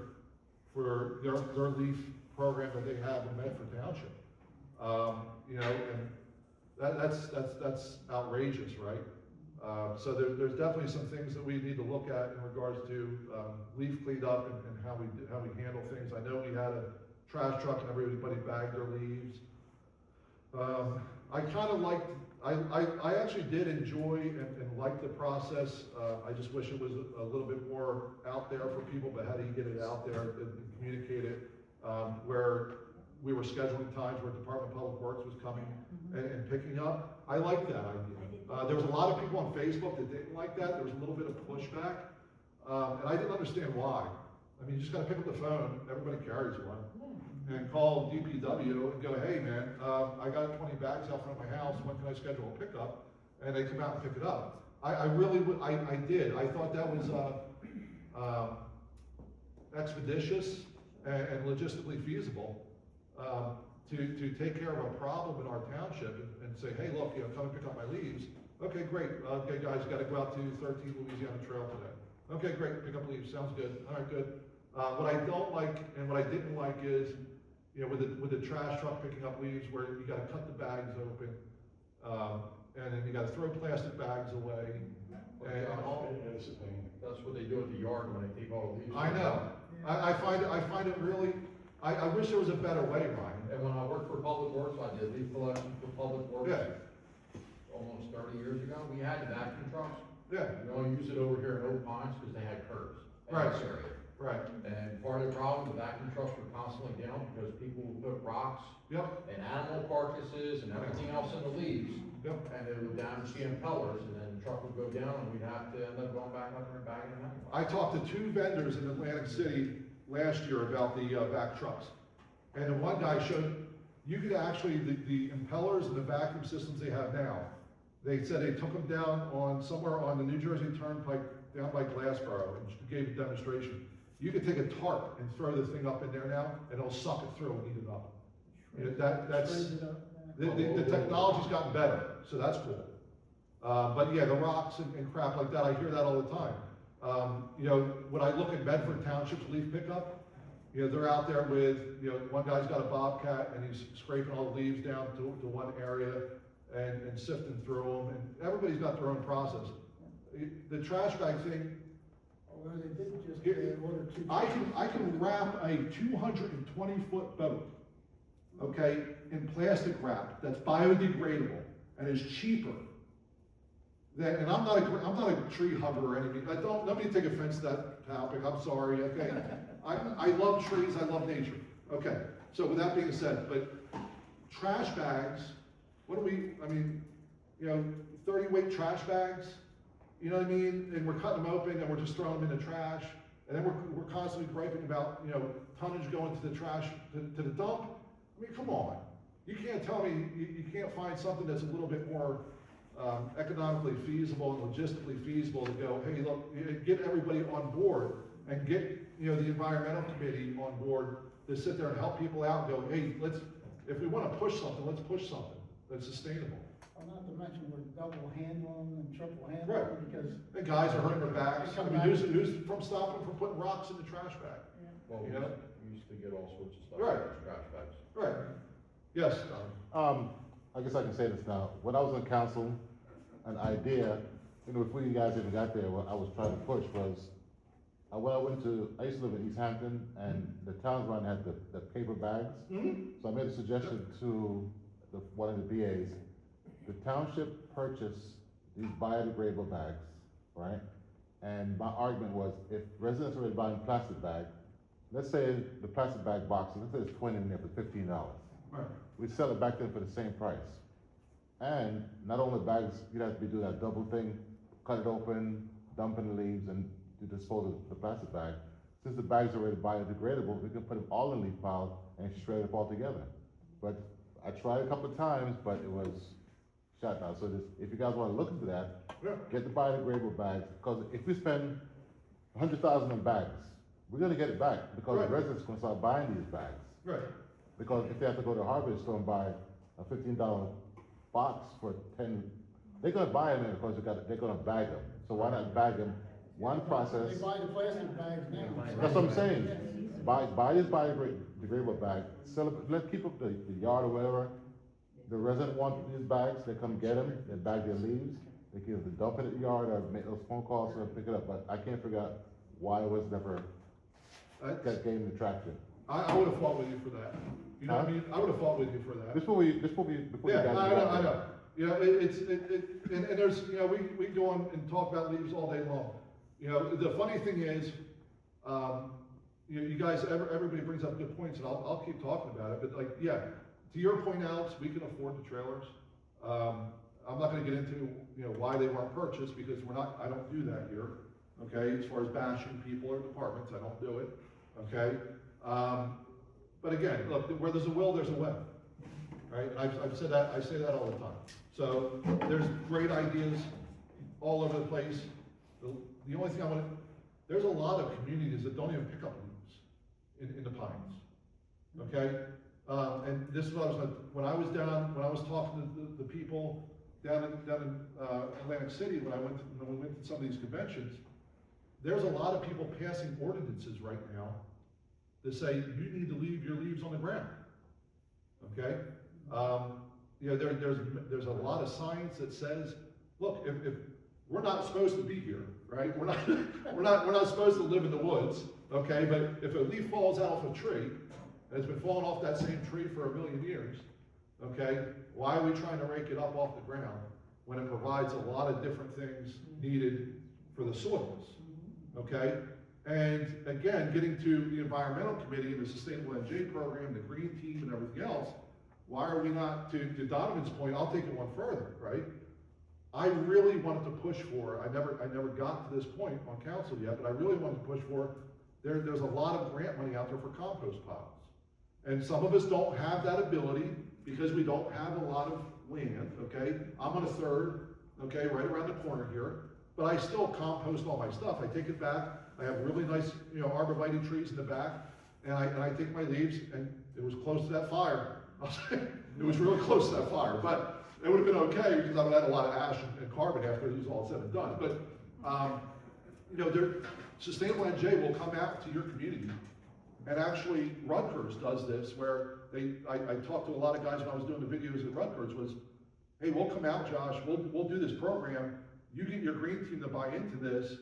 for their leaf program that they have in Medford Township. And that's outrageous, right? So there's definitely some things that we need to look at in regards to leaf cleanup and how we handle things. I know we had a trash truck and everybody bagged their leaves. I kind of liked, I actually did enjoy and like the process. I just wish it was a little bit more out there for people, but how do you get it out there and communicate it? Where we were scheduling times where Department of Public Works was coming and picking up. I like that idea. There was a lot of people on Facebook that didn't like that. There was a little bit of pushback. And I didn't understand why. I mean, you just gotta pick up the phone, everybody carries one, and call DPW and go, hey man, I got 20 bags out front of my house, when can I schedule a pickup? And they come out and pick it up. I really would, I did. I thought that was expeditious and logistically feasible. To take care of a problem in our township and say, hey, look, come and pick up my leaves. Okay, great. Okay, guys, you got to go out to 13 Louisiana Trail today. Okay, great. Pick up leaves. Sounds good. All right, good. What I don't like and what I didn't like is, with the trash truck picking up leaves, where you got to cut the bags open, and then you got to throw plastic bags away. And That's what they do at the yard when they take all the leaves. I know. I find it really. I wish there was a better way, Ryan. And when I worked for Public Works, I did leaf collection for Public Works. Yeah. Almost 30 years ago, we had vacuum trucks. Yeah. We only use it over here in Oak Pines because they had curbs. in Right. this area. Right. And part of the problem, the vacuum trucks were constantly down because people would put rocks Yep. and animal carcasses and everything else in the leaves. Yep. And it would damage the impellers, and then the truck would go down, and we'd have to end up going back up there and bagging them anyway. I talked to 2 vendors in Atlantic City last year about the vac trucks. And the one guy showed, you could actually, the impellers and the vacuum systems they have now, they said they took them down on somewhere on the New Jersey Turnpike down by Glassboro and gave a demonstration. You could take a tarp and throw the thing up in there now, and it'll suck it through and eat it up. That's, Shreds it up, the technology's gotten better, so that's cool. But yeah, the rocks and crap like that, I hear that all the time. When I look at Bedford Township's leaf pickup, they're out there with, one guy's got a bobcat and he's scraping all the leaves down to one area and sifting through them, and everybody's got their own process. The trash bag thing, Although they did just Here, order 2. I can wrap a 220-foot boat, okay, in plastic wrap that's biodegradable and is cheaper than, and I'm not a tree hugger or anything. Nobody take offense to that topic. I'm sorry. Okay, I love trees. I love nature. Okay, so with that being said, but trash bags. What do we? I mean, 30-weight trash bags. You know what I mean? And we're cutting them open and we're just throwing them in the trash. And then we're constantly griping about, tonnage going to the trash, to the dump. I mean, come on. You can't tell me you can't find something that's a little bit more economically feasible and logistically feasible to go, hey, look, get everybody on board and get, the environmental committee on board to sit there and help people out and go, hey, if we want to push something, let's push something that's sustainable. Well, not to mention we're double handling and triple Right. handling because. The guys are hurting their backs. I mean, who's from stopping from putting rocks in the trash bag? Well, we used to get all sorts of stuff. Right. in those trash bags. Right. Yes. I guess I can say this now. When I was on council, an idea, before you guys even got there, what I was trying to push was, I used to live in East Hampton, and the Townsman had the paper bags. Mm-hmm. So I made a suggestion to one of the BAs. The township purchased these biodegradable bags, right? And my argument was, if residents are buying plastic bags, let's say the plastic bag box, let's say there's 20 in there for $15. Right. We sell it back then for the same price. And not only bags, you'd have to be doing that double thing, cut it open, dump in the leaves, and to dispose of the plastic bag. Since the bags are already biodegradable, we can put them all in leaf piles and shred it up altogether. But I tried a couple of times, but it was shut down. So this, if you guys wanna look into that, Yeah. get the biodegradable bags, because if we spend 100,000 in bags, we're gonna get it back, because Right. the residents gonna start buying these bags. Right. Because if they have to go to Harper store and buy a $15 box for 10, they're gonna buy them because they're gonna bag them. So why not bag them, one process? They buy the plastic bags now. That's what I'm saying. Buy this biodegradable bag, sell it, let's keep up the yard or whatever. The resident wants these bags, they come get them, they bag their leaves, they can either dump it at the yard or make those phone calls or pick it up, but I can't figure out why it was never, that gained the traction. I would have fought with you for that. You know what I mean? I would have fought with you for that. Before you Yeah, guys. I know. You know, and there's, you know, we go on and talk about leaves all day long. You know, the funny thing is, you guys, everybody brings up good points, and I'll keep talking about it, but like, yeah, to your point, Alex, we can afford the trailers. I'm not gonna get into, you know, why they weren't purchased, because I don't do that here, okay? As far as bashing people or departments, I don't do it, okay? But again, look, where there's a will, there's a way, right? And I've said that, I say that all the time. So there's great ideas all over the place. The only thing there's a lot of communities that don't even pick up leaves in the pines, okay? And this is what when I was talking to the people down in Atlantic City, when we went to some of these conventions, there's a lot of people passing ordinances right now that say you need to leave your leaves on the ground, okay? You know, there's a lot of science that says, look, if we're not supposed to be here, right? We're not supposed to live in the woods, okay? But if a leaf falls out of a tree, and it's been falling off that same tree for 1 million years, okay? Why are we trying to rake it up off the ground when it provides a lot of different things needed for the soils, okay? And again, getting to the environmental committee and the sustainable NJ program, the green team and everything else, why are we not, to Donovan's point, I'll take it one further, right? I really wanted to push for, I never got to this point on council yet, but I really wanted to push for, there's a lot of grant money out there for compost piles. And some of us don't have that ability because we don't have a lot of land, okay? I'm on a third, okay, right around the corner here, but I still compost all my stuff. I take it back, I have really nice, you know, arborvitae trees in the back, and I take my leaves, and it was close to that fire. It was really close to that fire, but it would have been okay because I would have had a lot of ash and carbon after it was all said and done. But, you know, Sustainable NJ will come out to your community, and actually Rutgers does this where I talked to a lot of guys when I was doing the videos at Rutgers was, hey, we'll come out, Josh, we'll do this program, you get your green team to buy into this,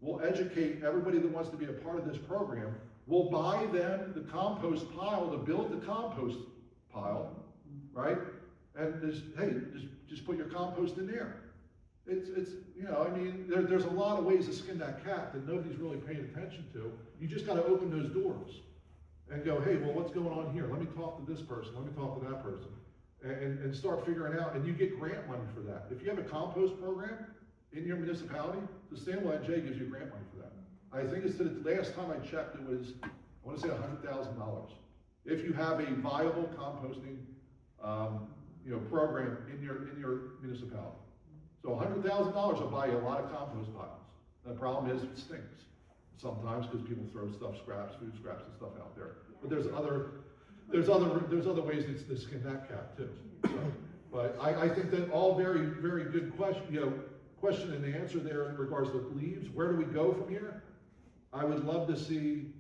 we'll educate everybody that wants to be a part of this program, we'll buy them the compost pile to build the compost pile, right? And just put your compost in there. It's you know, I mean, there's a lot of ways to skin that cat that nobody's really paying attention to. You just gotta open those doors and go, hey, well, what's going on here? Let me talk to this person, let me talk to that person. And start figuring out, and you get grant money for that. If you have a compost program in your municipality, Sustainable NJ gives you grant money for that. I think it's the last time I checked, it was, I wanna say $100,000. If you have a viable composting, you know, program in your municipality. So $100,000 will buy you a lot of compost piles. The problem is it stinks sometimes because people throw stuff, scraps, food scraps and stuff out there. But there's other ways to skin that cat too. So, but I think that all very, very good question and answer there in regards to leaves. Where do we go from here? I would love to see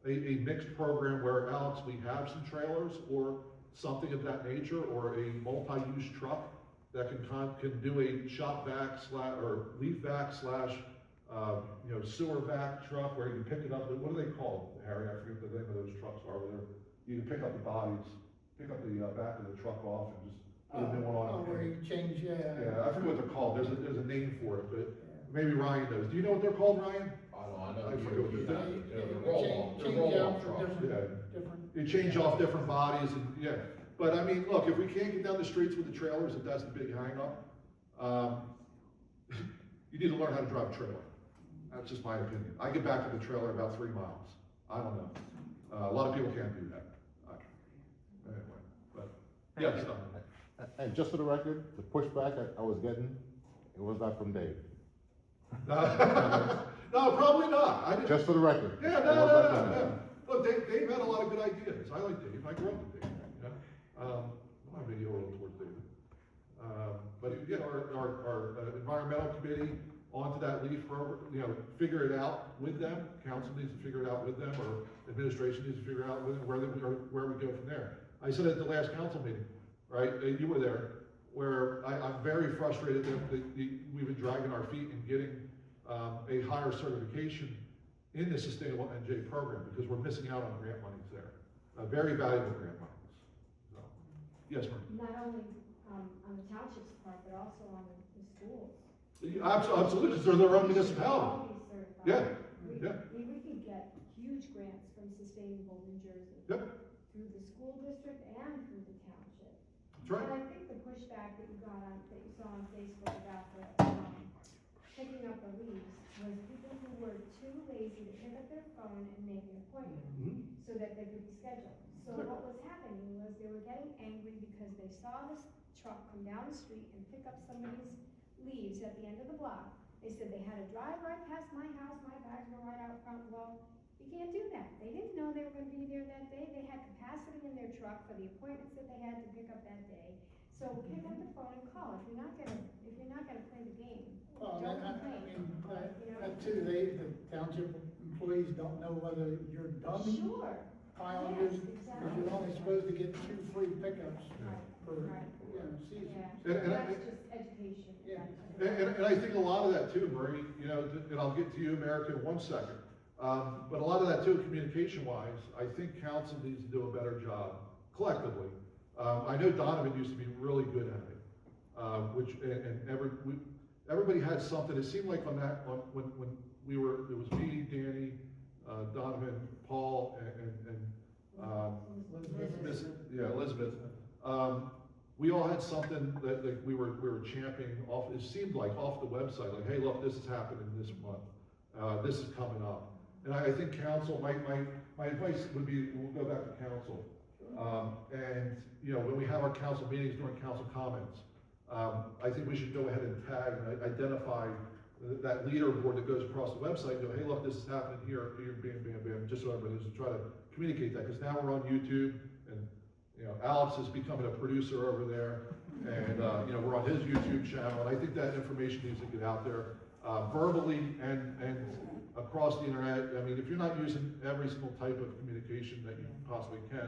a mixed program where, Alex, we have some trailers or something of that nature, or a multi-use truck that can do a shop vac or leaf vac / you know, sewer vac truck where you can pick it up. What are they called, Harry? I forget the name of those trucks are over there. You can pick up the bodies, pick up the back of the truck off and just put a new one on. Where you change, Yeah, I forget what they're called. There's a name for it, but maybe Ryan knows. Do you know what they're called, Ryan? I know. I forget what they're They're roll-off trucks. different. You change off different bodies and, yeah. But I mean, look, if we can't get down the streets with the trailers, if that's the big hang up, you need to learn how to drive a trailer. That's just my opinion. I get back to the trailer about 3 miles. I don't know. A lot of people can't do that. Yes, Don. And just for the record, the pushback I was getting, it was not from Dave. No, probably not. I didn't. Just for the record. Yeah, it no, was no, not no, from no. him. Look, Dave had a lot of good ideas. I like Dave. I grew up with Dave, you know? I'm not being horrible towards David. But yeah, our environmental committee onto that leaf program, you know, figure it out with them. Council needs to figure it out with them, or administration needs to figure out with them where we go from there. I said at the last council meeting, right, you were there, where I'm very frustrated that we've been dragging our feet in getting a higher certification in the Sustainable NJ program, because we're missing out on grant monies there, very valuable grant monies. So, yes, ma'am. Not only, on the township's part, but also on the schools. Absolutely, because they're their own municipality. All be certified. Yeah, We, yeah. we can get huge grants from Sustainable New Jersey. Yep. Through the school district and through the township. That's right. And I think the pushback that you got on, that you saw on Facebook about the, picking up the leaves, was people who were too lazy to pick up their phone and make an appointment, Mhm. so that they could be scheduled. So what was happening was they were getting angry because they saw this truck come down the street and pick up somebody's leaves at the end of the block. They said they had to drive right past my house, my bags were right out front. Well, you can't do that. They didn't know they were gonna be there that day. They had capacity in their truck for the appointments that they had to pick up that day. So pick up the phone and call. If you're not gonna play the game, Well, don't I complain. mean, You know? that too, the township employees don't know whether you're done Sure. filing Yes, yours, because exactly. you're only supposed to get 2 free pickups Right, per, right. season. Yeah, And that's just education. Yeah. And I think a lot of that too, Marie, you know, and I'll get to you, America, in 1 second. But a lot of that too, communication-wise, I think council needs to do a better job collectively. I know Donovan used to be really good at it, everybody had something. It seemed like when we were, it was me, Danny, Donovan, Paul, Elizabeth. We all had something that we were championing off, it seemed like off the website, like, hey, look, this is happening this month, this is coming up. And I think council, my advice would be, we'll go back to council. And, you know, when we have our council meetings during council comments, I think we should go ahead and tag and identify that leaderboard that goes across the website, and go, hey, look, this is happening here, bam, just so everybody knows, to try to communicate that, because now we're on YouTube, and, you know, Alex is becoming a producer over there, and, you know, we're on his YouTube channel, and I think that information needs to get out there, verbally and across the internet. I mean, if you're not using every single type of communication that you possibly can,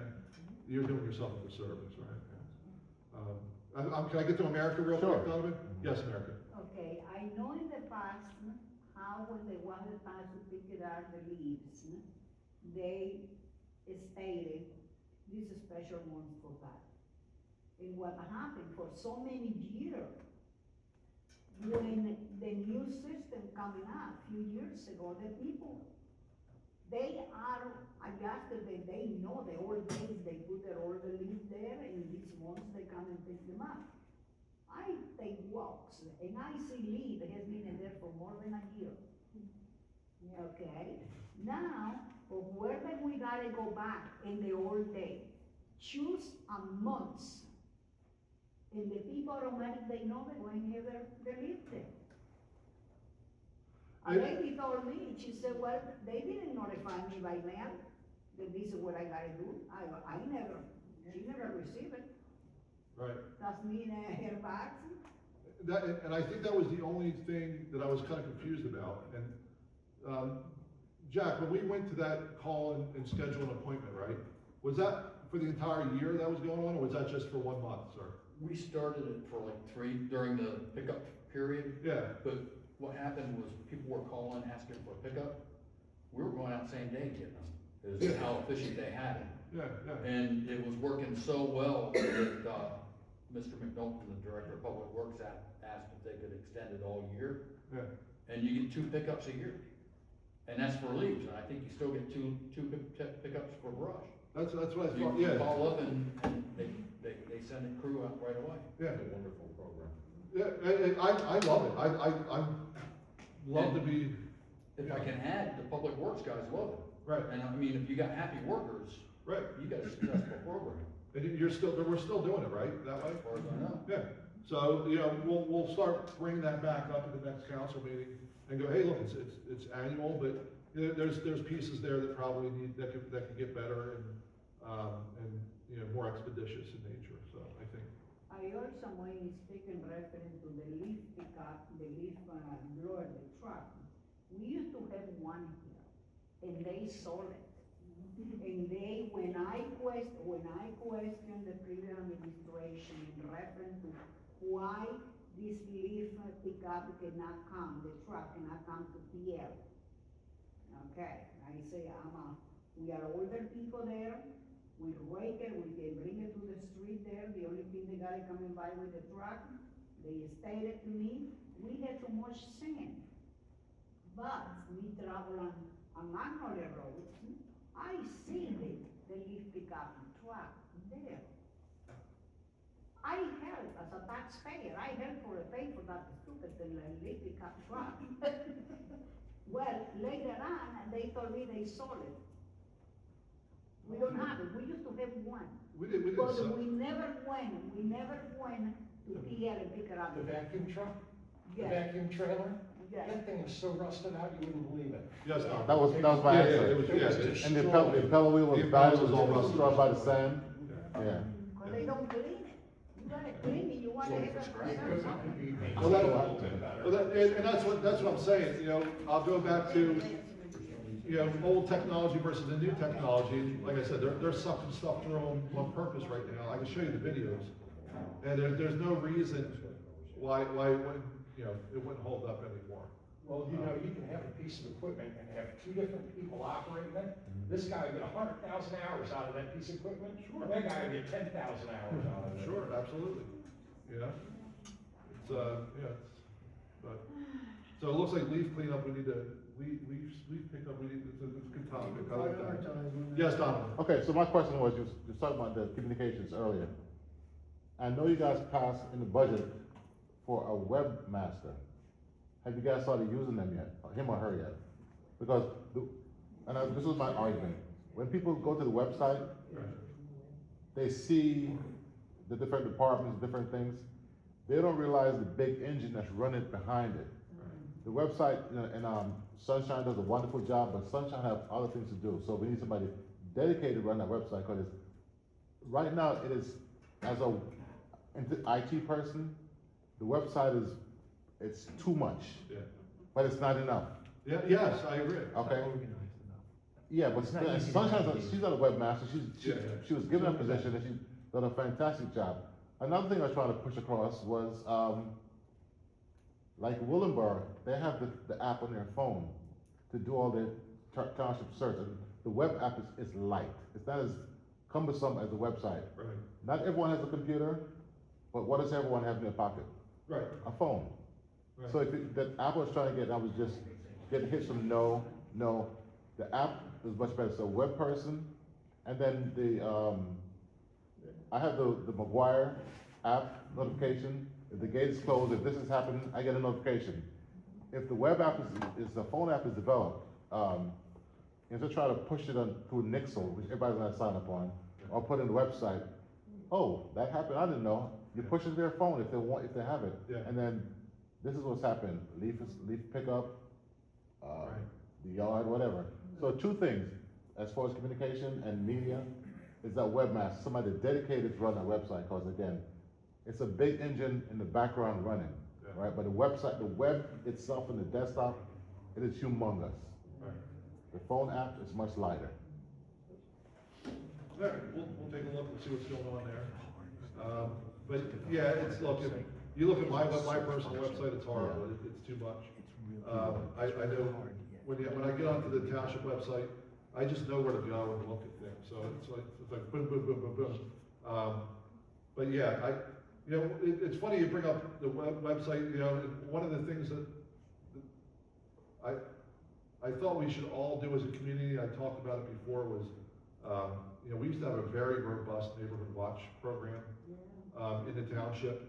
you're doing yourself a disservice, right? Can I get to America real Sure. quick, Donovan? Yes, America. Okay, I know in the past how when they wanted us to pick it out the leaves, they stated this is special ones for that. And what happened for so many years, when the new system coming out a few years ago, the people, they are adjusted, they know the old days, they put their old leaves there, and these ones, they come and pick them up. I take walks, and I see leaf that has been in there for more than a year. Okay, now, for whether we gotta go back in the old day, choose a month, and the people automatically know they're going to have their leaf there. A lady told me, she said, well, they didn't notify me by mail, that this is what I gotta do. She never received it. Right. That's mean her bags. And I think that was the only thing that I was kind of confused about. And, Jack, when we went to that call and schedule an appointment, right? Was that for the entire year that was going on, or was that just for 1 month, sir? We started it for like 3 during the pickup period, Yeah, but what happened was people were calling, asking for a pickup. We were going out same day getting them, is how efficient they had it. yeah. And it was working so well that, Mr. McNulty, the Director of Public Works, asked if they could extend it all year. Yeah. And you get 2 pickups a year. And that's for leaves, and I think you still get two pickups for brush. That's what I thought, You yeah. call up and they send a crew out right away. Yeah. It's a wonderful program. Yeah, I love it. I love to be, If I can add, the Public Works guys love it. right, And I mean, if you got happy workers, right. you got a successful program. And we're still doing it, right, that way? As far as I know. Yeah, so, we'll start bringing that back up at the next council meeting and go, hey, look, it's annual, but there's pieces there that probably that could get better and, more expeditious in nature, so I think. I heard someone is speaking referring to the leaf pickup, the leaf blower, the truck. We used to have one here, and they sold it. And when I questioned the previous administration in reference to why this leaf pickup cannot come, the truck cannot come to PL. Okay, I say, we are older people there, we rake it, we can bring it to the street there, the only thing they got it coming by with the truck, they stated to me, we had too much sand. But we travel on Magnolia Road, I see the leaf pickup truck there. I help as a taxpayer, I help pay for that stupid leaf pickup truck. Well, later on, they told me they sold it. We don't have it, we used to have one. We did But some. we never went to PL and pick it up. The vacuum truck, the Yes, vacuum trailer, yes. that thing is so rusted out, you wouldn't believe it. Yes, Tom. That was my Yeah, answer. it was, yeah. And the impeller wheel was The bad, impeller was all rusted. destroyed by the sand, yeah. Cause they don't clean it. You gotta clean it, you wanna So have if it's it. great, it Well, and that's what I'm saying, I'll go back to, old technology versus the new technology. Like I said, they're sucking stuff through them on purpose right now. I can show you the videos. And there's no reason why it wouldn't hold up anymore. Well, you can have a piece of equipment and have two different people operating it. This guy will get 100,000 hours out of that piece of equipment. Sure. That guy will get 10,000 hours out of it. Sure, absolutely, but, so it looks like leaf cleanup, leaf pickup, it's a good topic. I like that. Prioritize on that. Yes, Donovan? Okay, so my question was, you was talking about the communications earlier. I know you guys passed in the budget for a webmaster. Have you guys started using them yet, him or her yet? Because, this was my argument, when people go to the website, they see the different departments, different things, they don't realize the big engine that's running behind it. The website, and Sunshine does a wonderful job, but Sunshine has other things to do, so we need somebody dedicated to run that website, because right now, it is, as a IT person, the website it's too much, Yeah. but it's not enough, Yeah, yes, I agree. okay? Yeah, but she's not a webmaster, she was given a position and she's done a fantastic job. Another thing I was trying to push across was, like Willenboro, they have the app on their phone to do all their township search. And the web app is light, it's not as cumbersome as the website. Right, Not everyone has a computer, but what does everyone have in their pocket? right, A phone. right. So the app I was trying to get, I was just getting hits from no. The app is much better. So web person, and then I have the McGuire app notification. If the gate is closed, if this is happening, I get a notification. If the web app is the phone app is developed, instead of trying to push it through Nixle, which everybody's gonna sign up on, or put in the website, oh, that happened, I didn't know. You push it to their phone if they have it. Yeah. And then this is what's happened, leaf pickup, the yard, whatever. So two things, as far as communication and media, is that webmaster, somebody dedicated to run that website, because again, it's a big engine in the background running, Yeah. right? But the web itself and the desktop, it is humongous. Right. The phone app is much lighter. All right, we'll take a look and see what's going on there. But yeah, if you look at my personal website, it's horrible, it's too much. I know, when I get onto the township website, I just know where to go and look at things, so it's like boom, boom, boom, boom, boom. But yeah, it's funny you bring up the website, one of the things that I thought we should all do as a community, I talked about it before, was, we used to have a very robust neighborhood watch program, in the township,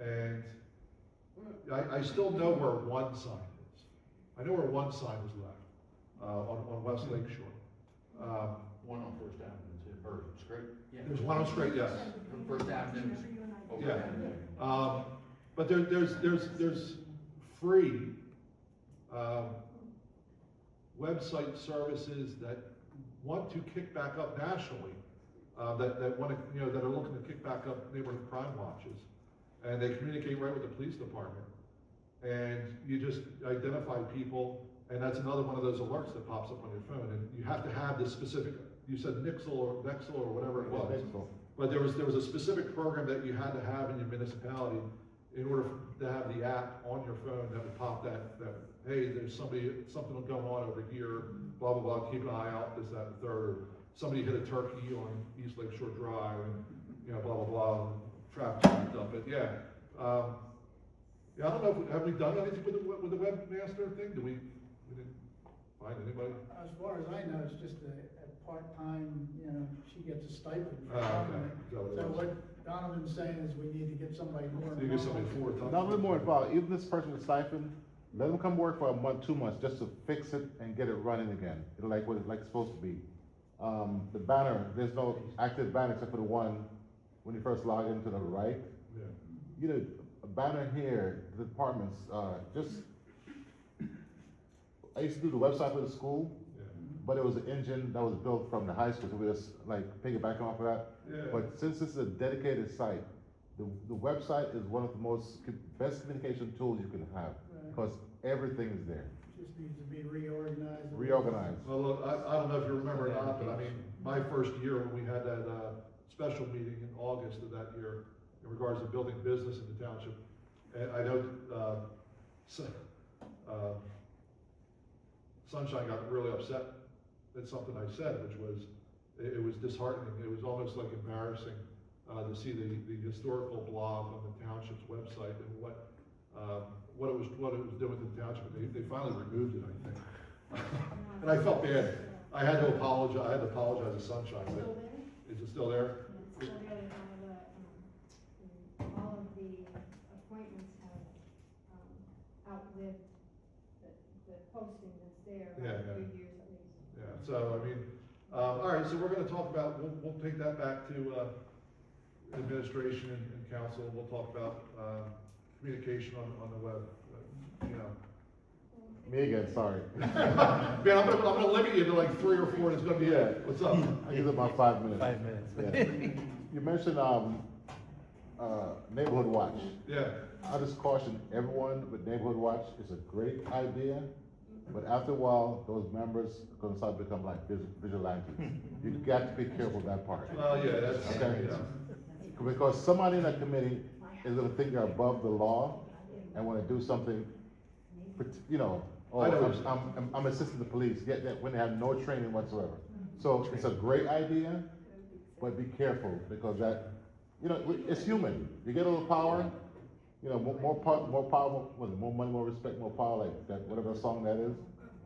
and I still know where one sign is. I know where one sign is left, on West Lake Shore. One on First Avenue too. or Scrape? There's one on Straight, yes. First Avenue. over Yeah. there. But there's free, website services that want to kick back up nationally, that want to, that are looking to kick back up neighborhood crime watches. And they communicate right with the police department. And you just identify people, and that's another one of those alerts that pops up on your phone. And you have to have this specific, you said Nixle or whatever it was. Nixle. But there was a specific program that you had to have in your municipality in order to have the app on your phone that would pop that, hey, there's something going on over here, blah, blah, blah, keep an eye out, this, that, and the third. Or somebody hit a turkey on East Lake Shore Drive, and, blah, blah, blah, traffic backed up. But yeah, I don't know, have we done anything with the webmaster thing? We didn't find anybody? As far as I know, it's just a part-time, she gets a stipend for Okay. something. Is that what it So is? what Donovan's saying is we need to get somebody more You get somebody involved. for it. Not really more involved, even this person with stipend, let them come work for a month, 2 months, just to fix it and get it running again, like what it's supposed to be. The banner, there's no active banner except for the one when you first log in to the right. Yeah. A banner here, the departments, I used to do the website for the school, Yeah. but it was an engine that was built from the high school, so we just like piggybacking off of that. Yeah. But since this is a dedicated site, the website is one of the best communication tools you can have, Right. because everything is there, Just needs to be reorganized. reorganized. Well, look, I don't know if you remember or not, but I mean, my first year when we had that, special meeting in August of that year in regards to building business in the township, and I know, Sunshine got really upset at something I said, which was, it was disheartening, it was almost like embarrassing, to see the historical blog on the township's website and what it was doing to the township. They finally removed it, I think. And I felt bad. I had to apologize to Sunshine, but Still there? is it still there? Yeah, it's still there. All of the appointments have, outlived the posting that's there, Yeah, about yeah. 3 years at least. Yeah, so, I mean, all right, so we're gonna talk about, we'll take that back to, administration and council, and we'll talk about, communication on the web, Me again, sorry. Man, I'm gonna limit you to like 3 or 4, and it's gonna be it. What's up? I give it about 5 minutes. 5 minutes. Yeah. You mentioned, Neighborhood Watch. Yeah, I just caution everyone with Neighborhood Watch, it's a great idea, but after a while, those members are gonna start to become like vigilantes. You got to be careful of that part. yeah, that's, Okay. yeah. Because somebody in that committee is gonna think they're above the law and wanna do something, I know. I'm assisting the police, yet when they have no training whatsoever. So it's a great idea, but be careful, because that, it's human. You get a little power, more power, more money, more respect, more power, like that, whatever song that is.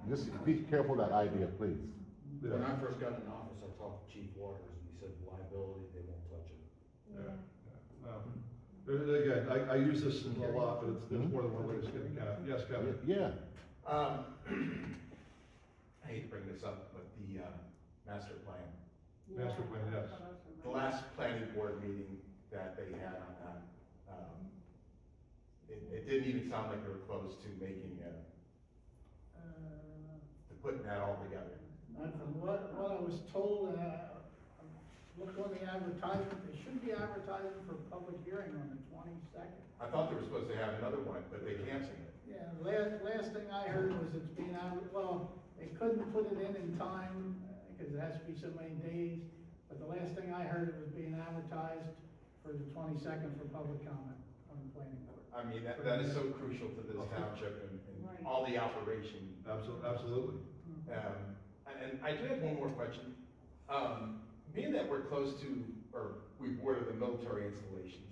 Just be careful of that idea, please. When I first got in office, I talked to Chief Waters, and he said liability, they won't touch it. Again, I use this a lot, but there's more than one way to skin a cat. Yes, Kevin? Yeah. I hate to bring this up, but the, master plan, Master plan, yes. the last planning board meeting that they had on that, it didn't even sound like they were close to making to putting that all together. And from what I was told, looked on the advertisement, they should be advertising for public hearing on the 22nd. I thought they were supposed to have another one, but they canceled it. Yeah, last thing I heard was it's being they couldn't put it in time, because it has to be so many days. But the last thing I heard, it was being advertised for the 22nd for public comment on the planning board. I mean, that is so crucial to this township and all the operation. Absolutely. And I do have one more question. Being that we're close to, or we border the military installations,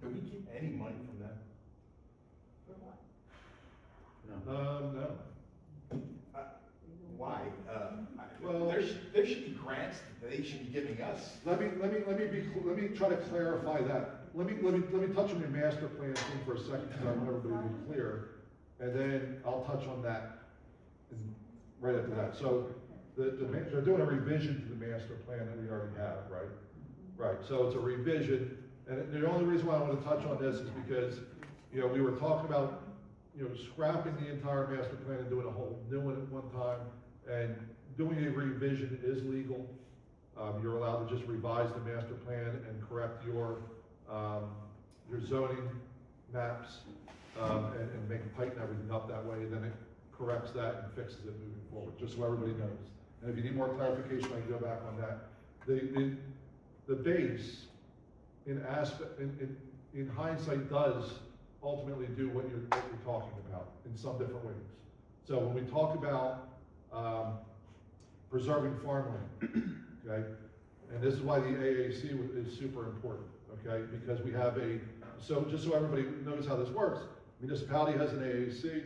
do we keep any money from them? No. Why? Well- There should be grants that they should be giving us. Let me try to clarify that. Let me touch on your master plan thing for a second, because I want everybody to be clear, and then I'll touch on that right after that. So, they're doing a revision to the master plan that we already have, right? Right, so it's a revision, and the only reason why I want to touch on this is because, you know, we were talking about, you know, scrapping the entire master plan and doing a whole new one at one time, and doing a revision is legal. You're allowed to just revise the master plan and correct your zoning maps, and make it tighten everything up that way, and then it corrects that and fixes it moving forward, just so everybody knows. And if you need more clarification, I can go back on that. The base, in hindsight, does ultimately do what you're talking about in some different ways. So when we talk about preserving farmland, okay, and this is why the AAC is super important, okay, because we have just so everybody knows how this works, municipality has an AAC,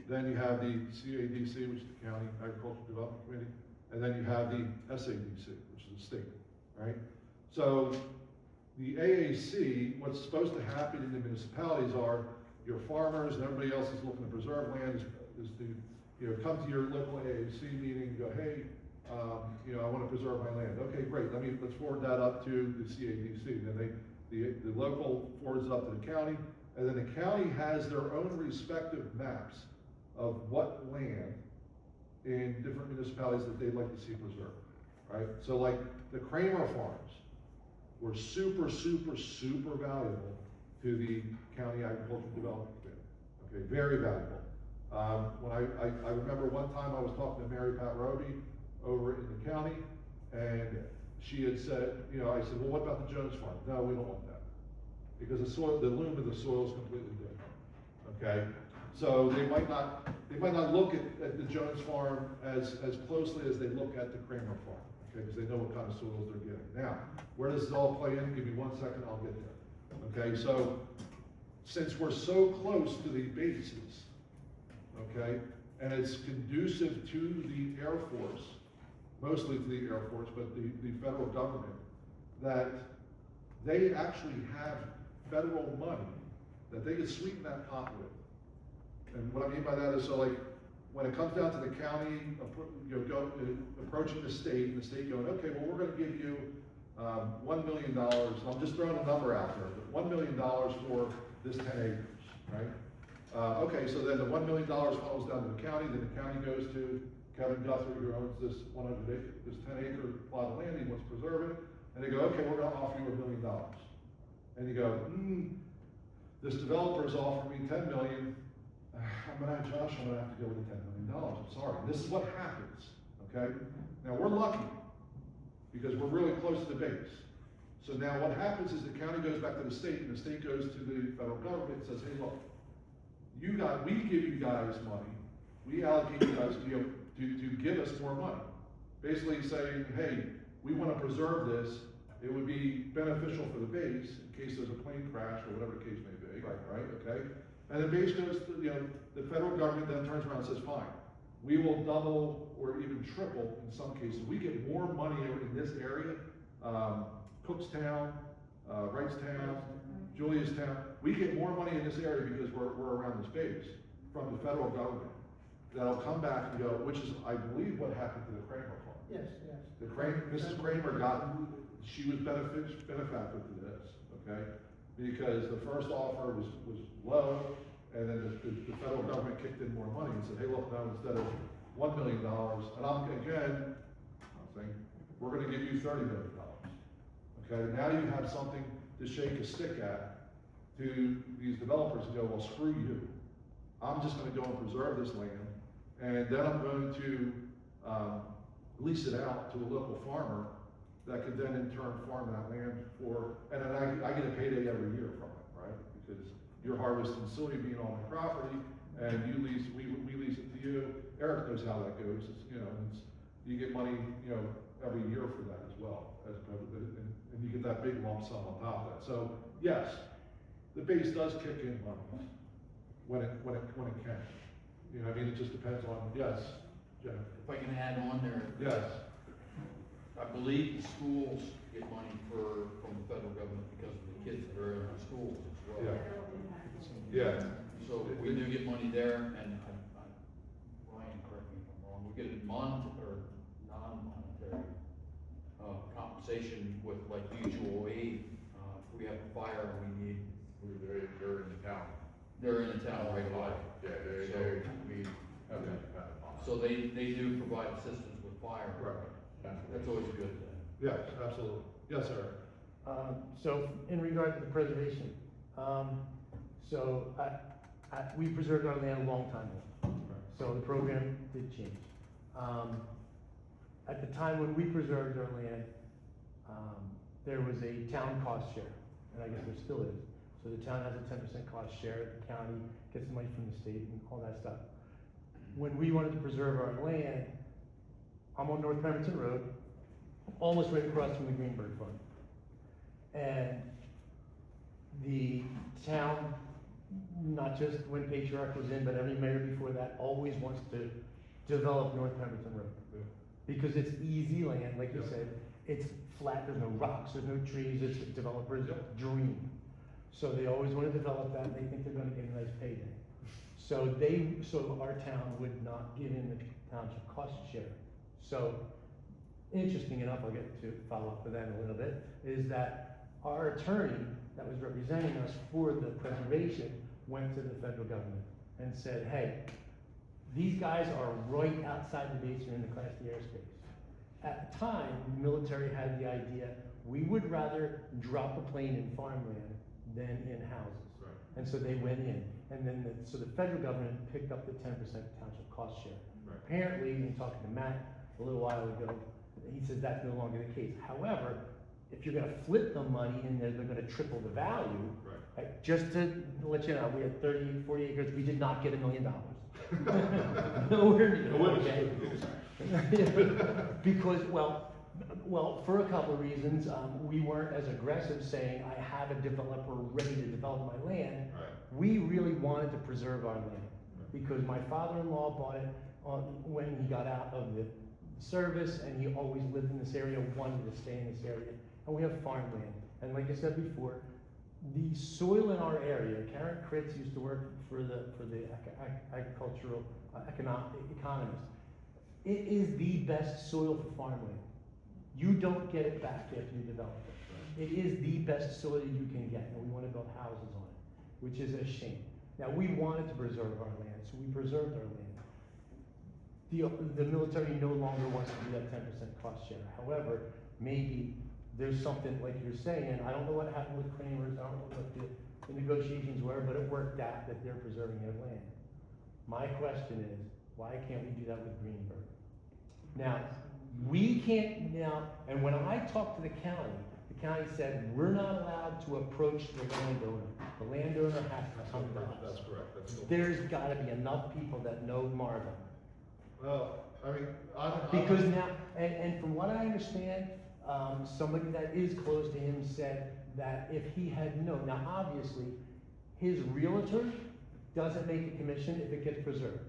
then you have the CADC, which is the County Agricultural Development Committee, and then you have the SADC, which is the state, right? So the AAC, what's supposed to happen in the municipalities are your farmers and everybody else is looking to preserve land is to, you know, come to your local AAC meeting and go, hey, you know, I want to preserve my land. Okay, great. Let's forward that up to the CADC. Then the local forwards it up to the county, and then the county has their own respective maps of what land in different municipalities that they'd like to see preserved, right? So like the Kramer farms were super, super, super valuable to the County Agricultural Development Committee. Okay, very valuable. When I remember one time I was talking to Mary Pat Roby over in the county, and she had said, you know, I said, well, what about the Jones farm? No, we don't want that. Because the loom of the soil is completely different, okay? So they might not look at the Jones farm as closely as they look at the Kramer farm, okay? Because they know what kind of soils they're getting. Now, where does this all play in? Give me 1 second, I'll get there. Okay, so since we're so close to the bases, okay, and it's conducive to the Air Force, mostly to the Air Force, but the federal government, that they actually have federal money that they can sweeten that pot with. And what I mean by that is, so like, when it comes down to the county, approaching the state, and the state going, okay, well, we're gonna give you $1 million, I'm just throwing a number out there, but $1 million for this 10 acres, right? Okay, so then the $1 million funnels down to the county, then the county goes to Kevin Guthrie, who owns this 10 acre plot of land, he wants to preserve it, and they go, okay, we're gonna offer you $1 million. And you go, this developer's offering me 10 million, Josh, I'm gonna have to go with the $10 million, I'm sorry. This is what happens, okay? Now, we're lucky, because we're really close to the base. So now what happens is the county goes back to the state, and the state goes to the federal government and says, hey, look, we give you guys money, we allocate you guys, you know, to give us more money. Basically saying, hey, we want to preserve this, it would be beneficial for the base in case there's a plane crash or whatever the case may be, right, okay? And the base goes to, you know, the federal government then turns around and says, fine, we will double or even triple in some cases. We get more money in this area, Cookstown, Wrightstown, Juliustown. We get more money in this area because we're around this base from the federal government. That'll come back and go, which is, I believe, what happened to the Kramer farm. Yes. Mrs. Kramer she was benefactor to this, okay? Because the first offer was low, and then the federal government kicked in more money and said, hey, look, now instead of $1 million, and I'm saying, we're gonna give you $30 million. Okay, now you have something to shake a stick at to these developers and go, well, screw you. I'm just gonna go and preserve this land, and then I'm going to lease it out to a local farmer that can then in turn farm that land for, and then I get a payday every year from it, right? Because you're harvesting soybean on my property, and we lease it to you. Eric knows how that goes. It's, you know, you get money, you know, every year for that as well, and you get that big lump sum on top of that. So yes, the base does kick in money when it can. You know, I mean, it just depends on, yes, Jeff. If I can add on there. Yes. I believe the schools get money from the federal government because of the kids that are in our schools as well. Yeah. So we do get money there, and Ryan, correct me if I'm wrong, we get it compensation with like mutual aid, if we have a fire and we need, They're in the town. they're in the town right away. Yeah, So- we have that dependent on. So they do provide assistance with fire. Right. That's always good. Yes, absolutely. Yes, sir. So in regard to the preservation, so we preserved our land a long time ago. So the program did change. At the time when we preserved our land, there was a town cost share, and I guess there still is. So the town has a 10% cost share, the county gets money from the state and all that stuff. When we wanted to preserve our land, I'm on North Pemberton Road, almost right across from the Greenberg Fund. And the town, not just when Patriarch was in, but every mayor before that, always wants to develop North Pemberton Road. Because it's easy land, like you said, it's flat, there's no rocks, there's no trees, it's a developer's dream. So they always want to develop that, and they think they're gonna get a nice payday. So our town would not give in the township cost share. So, interesting enough, I'll get to follow up with that in a little bit, is that our attorney that was representing us for the preservation went to the federal government and said, hey, these guys are right outside the basement in the Class D airspace. At the time, the military had the idea, we would rather drop a plane in farmland than in houses. Right. And so they went in, and then so the federal government picked up the 10% township cost share. Right. Apparently, in talking to Matt a little while ago, he says that's no longer the case. However, if you're gonna flip the money in there, they're gonna triple the value. Right. Just to let you know, we had 30, 40 acres, we did not get $1 million. Nowhere near. Okay. Because, well, for a couple of reasons, we weren't as aggressive saying, I have a developer ready to develop my land. Right. We really wanted to preserve our land, because my father-in-law bought it when he got out of the service, and he always lived in this area, wanted to stay in this area, and we have farmland. And like I said before, the soil in our area, Karen Kritz used to work for the agricultural economist. It is the best soil for farmland. You don't get it back after you develop it. It is the best soil you can get, and we want to build houses on it, which is a shame. Now, we wanted to preserve our land, so we preserved our land. The military no longer wants to do that 10% cost share. However, maybe there's something, like you're saying, I don't know what happened with Kramer's, I don't know what the negotiations were, but it worked out that they're preserving their land. My question is, why can't we do that with Greenberg? Now, we can't now, and when I talked to the county said, we're not allowed to approach the landowner. The landowner has to come to us. That's correct. That's correct. There's gotta be enough people that know Marvin. Well, I mean, Because now, and from what I understand, somebody that is close to him said that if he had known, now obviously, his realtor doesn't make a commission if it gets preserved.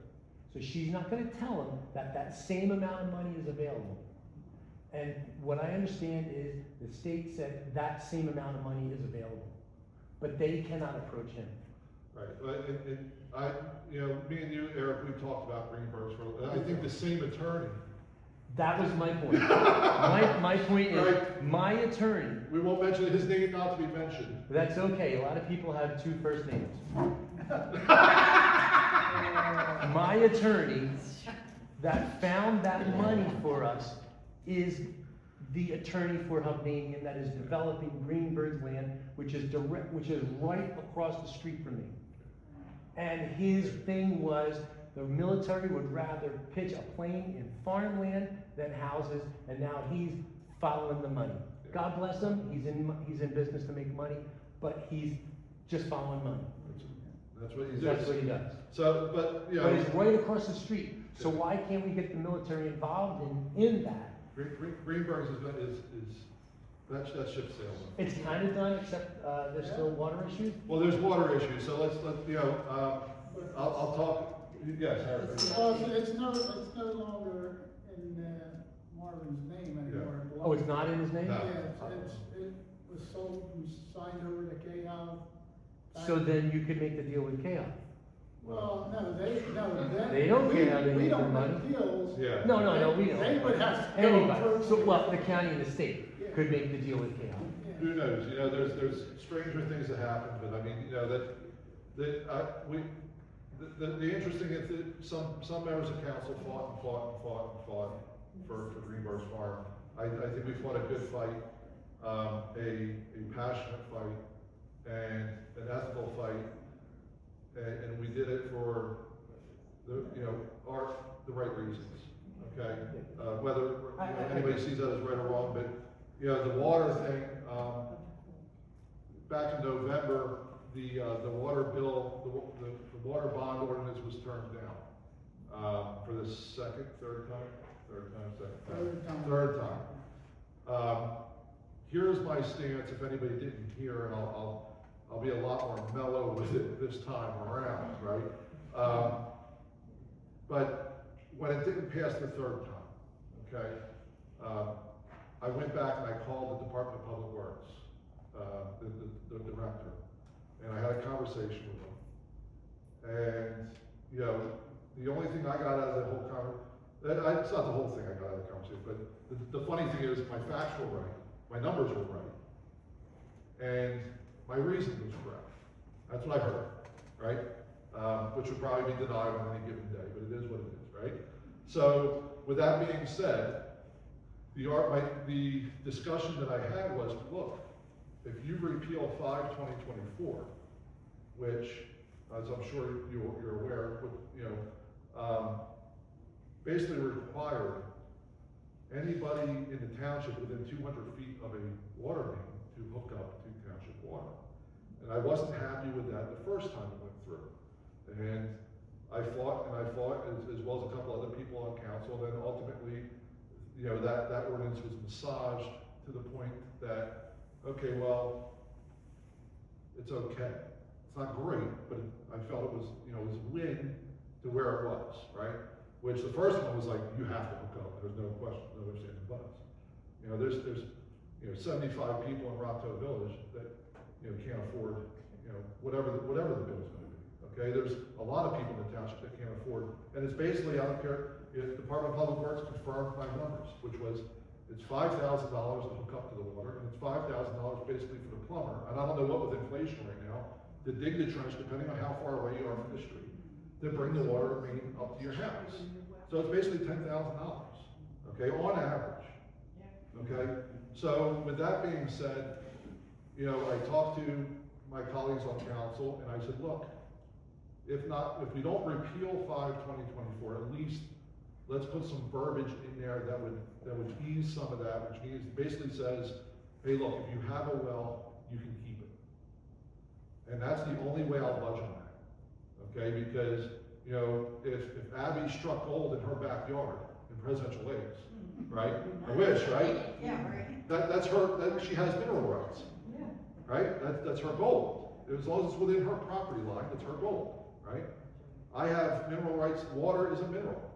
So she's not gonna tell him that that same amount of money is available. And what I understand is the state said that same amount of money is available, but they cannot approach him. right, but me and you, Eric, we talked about Greenberg's, I think the same attorney. That was my point. My point is, Right. my attorney, We won't mention his name, not to be mentioned. that's okay, a lot of people have two first names. My attorney that found that money for us is the attorney for Hovnanian that is developing Greenberg's land, which is right across the street from me. And his thing was, the military would rather pitch a plane in farmland than houses, and now he's following the money. God bless him, he's in business to make money, but he's just following money. That's what he does. That's what he does. So, but, But it's right across the street, so why can't we get the military involved in that? Greenberg's that ship sailed. It's kind of done, except, there's still water issues. Well, there's water issues, so let's, I'll talk, yes, Harper. Well, it's no longer in Marvin's name anymore. It Oh, it's not in his name? No. Yeah, it was sold and signed over to KL. So then you could make the deal with KL. Well, no, they don't care how they we make don't their money. make deals. Yeah. No, we don't. They would have to go Anybody, first. so, well, the county and the state. Yeah. could make the deal with chaotic. Who knows, you know, there's stranger things that happen, but I mean, you know, the interesting is that some members of council fought for Greenberg's farm. I think we fought a good fight, a passionate fight, and an ethical fight, and we did it for the right reasons, okay? Whether anybody sees that as right or wrong, but, you know, the water thing, back in November, the water bill, the water bond ordinance was turned down, for the third time. Here's my stance, if anybody didn't hear, and I'll be a lot more mellow with it this time around, right? But when it didn't pass the third time, okay, I went back and I called the Department of Public Works, the director, and I had a conversation with him. And, you know, the only thing I got out of the whole conversation, it's not the whole thing I got out of the conversation, but the funny thing is my facts were right, my numbers were right, and my reason was correct. That's what I heard, right? Which would probably be denied on any given day, but it is what it is, right? So, with that being said, the discussion that I had was, look, if you repeal 5/2024, which, as I'm sure you're aware, basically required anybody in the township within 200 feet of a water main to hook up to township water. And I wasn't happy with that the first time it went through. And I fought as well as a couple other people on council, and then ultimately, you know, that ordinance was massaged to the point that, okay, well, it's okay. It's not great, but I felt it was, you know, it was a win to where it was, right? Which the first one was like, you have to hook up, there's no question, no ifs, ands, and buts. You know, there's 75 people in Rockville Village that, you know, can't afford, you know, whatever the bill is gonna be, okay? There's a lot of people in the township that can't afford, and it's basically, I don't care, if Department of Public Works confirmed my numbers, which was, it's $5,000 to hook up to the water, and it's $5,000 basically for the plumber, and I don't know what with inflation right now, to dig the trench, depending on how far away you are from the street, to bring the water main up to your house. So it's basically $10,000, okay, on average. Okay, so with that being said, you know, I talked to my colleagues on council, and I said, look, if we don't repeal 5/2024, at least let's put some verbiage in there that would ease some of that, which means basically says, hey, look, if you have a well, you can keep it. And that's the only way I'll budge on that, okay? Because, you know, if Abby struck gold in her backyard in Presidential Lakes, right? I wish, right? Yeah, right. That's her, she has mineral rights, right? That's her gold. As long as it's within her property line, it's her gold, right? I have mineral rights, water is a mineral.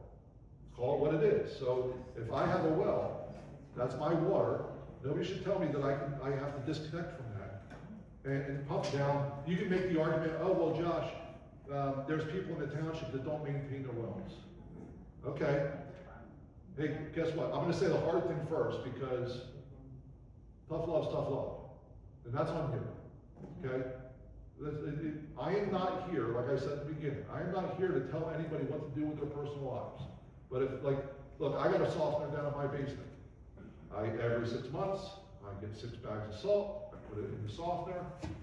Call it what it is. So if I have a well, that's my water. Nobody should tell me that I have to disconnect from that and pump down. You can make the argument, oh, well, Josh, there's people in the township that don't maintain their wells. Okay. Hey, guess what? I'm going to say the hard thing first, because tough love's tough love. And that's on you. Okay? I am not here, like I said at the beginning, I am not here to tell anybody what to do with their personal lives. But if, like, look, I got a softener down in my basement. Every 6 months, I get 6 bags of salt, I put it in the softener.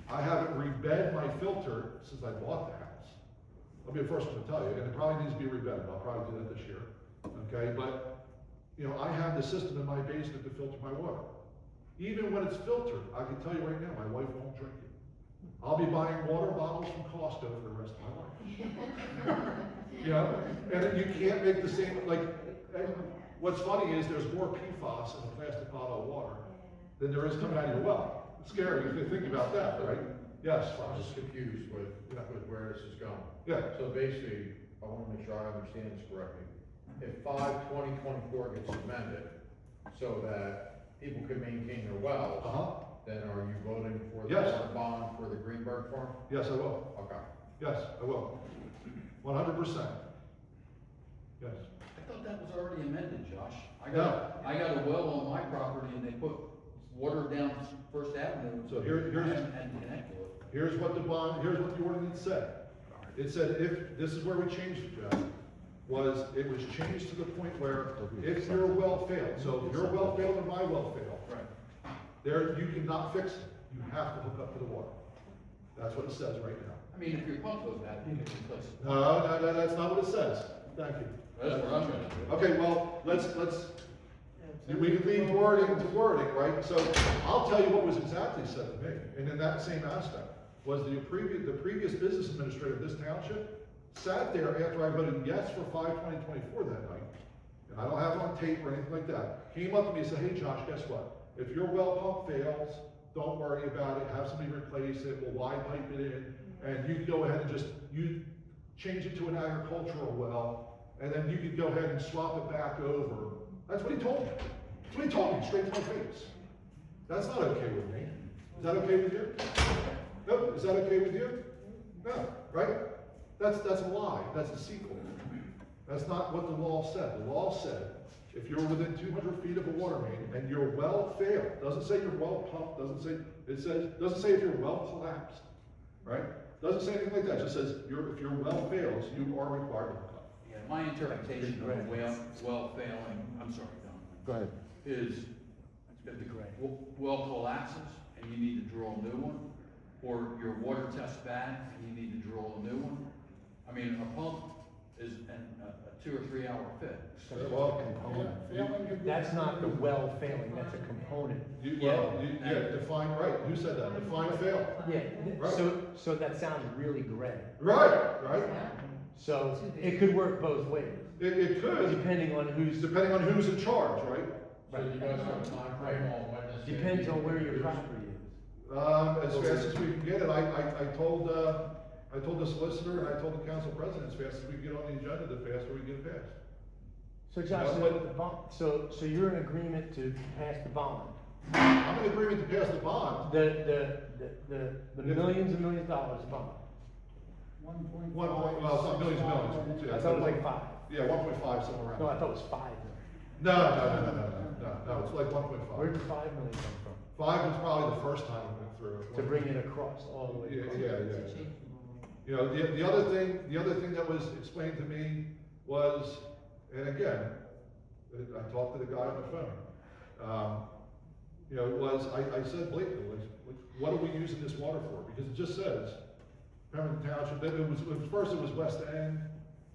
I haven't rebed my filter since I bought the house. I'll be the first one to tell you, and it probably needs to be rebedded. I'll probably do that this year. Okay, but, you know, I have the system in my basement to filter my water. Even when it's filtered, I can tell you right now, my wife won't drink it. I'll be buying water bottles from Costco for the rest of my life. You know, and you can't make the same, like, what's funny is there's more PFAS in a plastic bottle of water than there is coming out of your well. It's scary if you think about that, right? Yes. I'm just confused with where this is going. Yeah. So basically, I want to make sure I understand this correctly. If 5/2024 gets amended so that people can maintain their wells, then are you voting for the water bond for the Greenberg farm? Yes, I will. Okay. Yes, I will. 100%. Yes. I thought that was already amended, Josh. I No. got a well on my property and they put water down First Avenue. So here's- And connect to it. Here's what here's what the ordinance said. It said this is where we changed it, Jeff, it was changed to the point where if your well failed, so if your well failed and my well failed, Right. there, you cannot fix it. You have to hook up to the water. That's what it says right now. I mean, if your pump goes bad, you can replace it. No, that's not what it says. Thank you. That's what I'm gonna do. Okay, well, we can leave wording to wording, right? So I'll tell you what was exactly said to me, and in that same aspect, was the previous business administrator of this township sat there after I voted yes for 5/20/24 that night, and I don't have it on tape or anything like that, came up to me and said, hey Josh, guess what? If your well pump fails, don't worry about it, have somebody replace it, we'll wide pipe it in, and you can go ahead and you change it to an agricultural well, and then you could go ahead and swap it back over. That's what he told me. That's what he told me, straight to my face. That's not okay with me. Is that okay with you? No, is that okay with you? No, right? That's a lie, that's deceitful. That's not what the law said. The law said, if you're within 200 feet of a water main and your well failed, doesn't say your well pump, doesn't say if your well collapsed, right? Doesn't say anything like that, it just says if your well fails, you are required to hook up. Yeah, my interpretation of a well failing, I'm sorry, Don. Go ahead. Is if the well collapses and you need to drill a new one, or your water tests bad and you need to drill a new one. I mean, a pump is a 2 or 3 hour fix. Well, Failing could be- That's not the well failing, that's a component. Define right. Who said that? Define fail. Yeah, Right. so that sounds really gray. Right. So it could work both ways, It could, depending on who's, depending on who's in charge, right? So you guys have a time frame on when this? depends on where your property is. As fast as we can get it, I told the solicitor and I told the council president, as fast as we can get on the agenda, the faster we get it passed. So Josh, so you're in agreement to pass the bond? I'm in agreement to pass the bond. The millions and millions of dollars bond? 1.5. Well, it's not millions and millions. I thought it was like 5. Yeah, 1.5, somewhere around. No, I thought it was 5 million. No, it's like 1.5. Where did 5 million come from? 5 was probably the first time we went through it. To bring it across all the way across? Yeah. You know, the other thing that was explained to me was, and again, I talked to the guy on the phone. You know, I said blatantly, what are we using this water for? Because it just says Pemberton Township. Then first it was West End.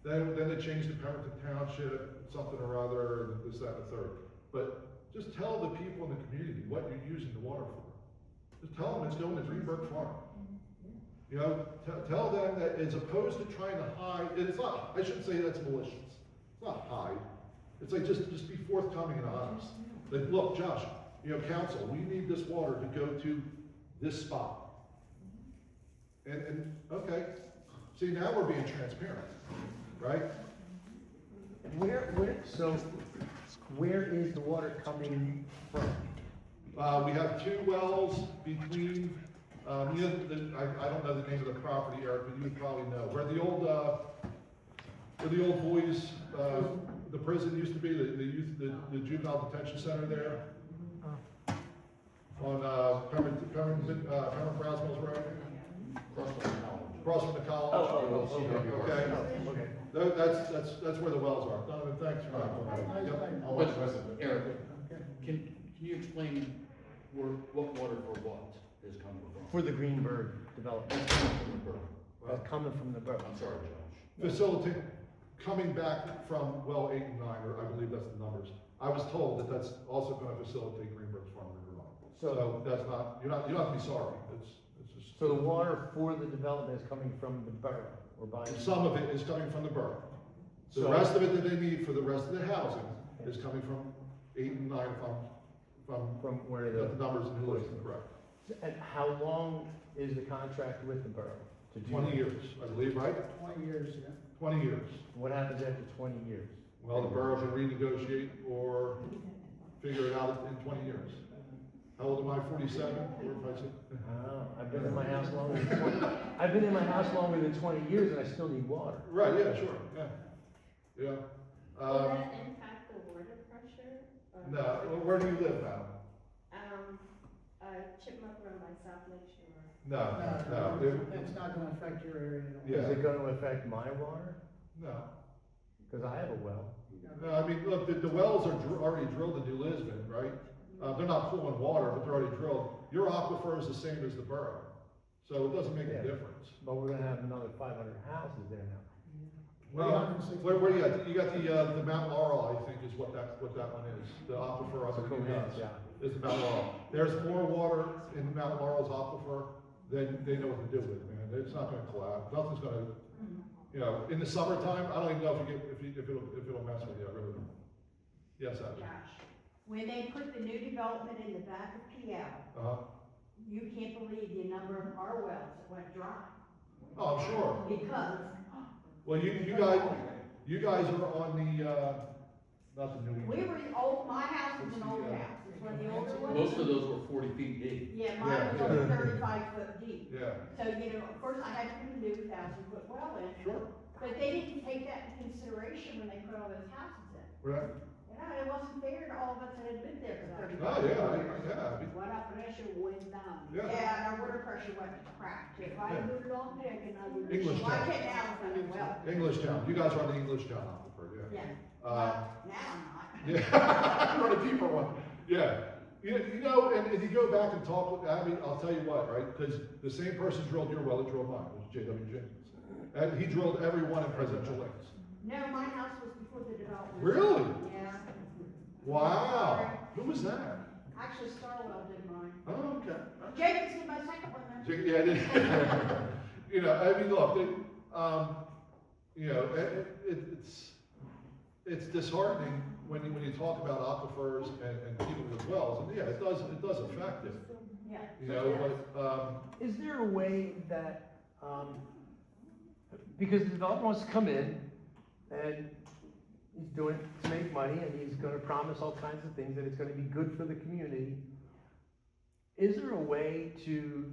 Then they changed to Pemberton Township, something or other, and this, that, and the third. But just tell the people in the community what you're using the water for. Just tell them it's going to Greenberg Farm. You know, tell them that as opposed to trying to hide, and it's not, I shouldn't say that's malicious. It's not hide. It's like just be forthcoming and honest. Like, look, Josh, you know, council, we need this water to go to this spot. And okay, see, now we're being transparent, right? Where is the water coming from? We have 2 wells between, you know, I don't know the name of the property, Eric, but you would probably know. Where the old boys, the prison used to be, the juvenile detention center there. On, Pemberton Browns Mills Road. Across from the college. Okay. That's where the wells are. Donovan, thanks for that. Yep. Eric, can you explain what water for what is coming from? For the Greenberg development. That's coming from the borough. That's coming from the borough. I'm sorry, Josh. Facilitate, coming back from well 8 and 9, or I believe that's the numbers. I was told that that's also gonna facilitate Greenberg's Farm and Vermont. So that's not, you don't have to be sorry, it's just. So the water for the development is coming from the borough, or by? Some of it is coming from the borough. The So- rest of it that they need for the rest of the housing is coming from 8 and 9, From where the the, numbers in the list are correct. and how long is the contract with the borough? To do 20 that? years, I believe, right? 20 years, yeah. 20 years. What happens after 20 years? Well, the borough can renegotiate or figure it out in 20 years. How old am I, 47? I've been in my house longer than 20, I've been in my house longer than 20 years and I still need water. Right, yeah, sure, yeah. Will that impact the water pressure? No, where do you live now? Chipmunk Road by South Lake Shore. No. It's not gonna affect your area at all. Yeah. Is it gonna affect my water? No. Cause I have a well. No, I mean, look, the wells are already drilled in New Lisbon, right? They're not pulling water, but they're already drilled. Your aquifer is the same as the borough, so it doesn't make a Yeah. difference. But we're gonna have another 500 houses there now. Where do you got? You got the Mount Laurel, I think, is what that one is. The aquifer It's a under you coherence, guys yeah. is the Mount Laurel. There's more water in Mount Laurel's aquifer than they know what to do with, man. It's not gonna collapse. Nothing's gonna, you know, in the summertime, I don't even know if it'll mess with you, I really don't. Yes, Ashley? Josh, when they put the new development in the back of PL, you can't believe the number of our wells that went dry. Oh, I'm sure. Because Well, you guys are on the, not the new. we were my house was an old house, it's one of the older ones. Most of those were 40 feet deep. Yeah, mine was over 35 foot deep. Yeah, So, you know, of course, I had to put a new 1,000-foot well in. sure, But they didn't take that into consideration when they put all those houses in. right. You know, it wasn't fair to all of us that had been there for 35 Oh, yeah. Water pressure went down. Yeah. Yeah, and our water pressure went to crap. If I Yeah. moved on there, then I would. English Well, I town. can't now, it's running well. English Town, you guys are on the English Town aquifer, yeah. Yeah. Uh, Now I'm not. Yeah, you're on a deeper one, yeah. You know, and you go back and talk with, I mean, I'll tell you what, right, because the same person drilled your well that drilled mine, was J.W. Jenkins. And he drilled every one in Presidential Lakes. No, my house was before the development. Really? Yeah. Wow, who was that? Actually, Starwell did mine. Oh, okay. Jacobs did my second one then. Yeah, I did. You know, I mean, look, you know, it's disheartening when you talk about aquifers and people with wells, and yeah, it does affect it. Yeah. You know, but, Is there a way that, because the developer wants to come in and he's doing it to make money and he's gonna promise all kinds of things that it's gonna be good for the community. Is there a way to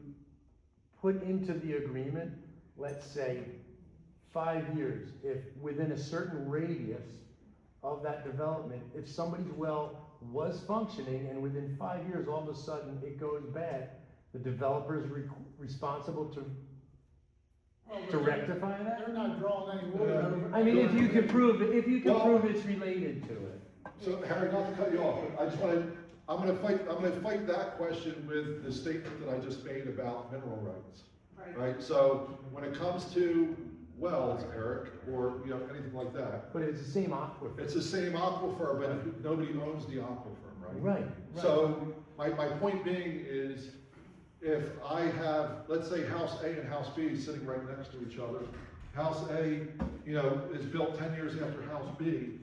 put into the agreement, let's say, 5 years, if within a certain radius of that development, if somebody's well was functioning and within 5 years, all of a sudden it goes bad, the developer is responsible to rectify that? They're not drawing any water over. I mean, if you can prove it, Well- prove it's related to it. so Harry, not to cut you off, but I just I'm gonna fight that question with the statement that I just made about mineral rights. Right, so when it comes to wells, Eric, or, you know, anything like that, But it's the same aquifer. it's the same aquifer, but nobody owns the aquifer, right? Right. So, my point being is, if I have, let's say, house A and house B sitting right next to each other, house A, you know, is built 10 years after house B,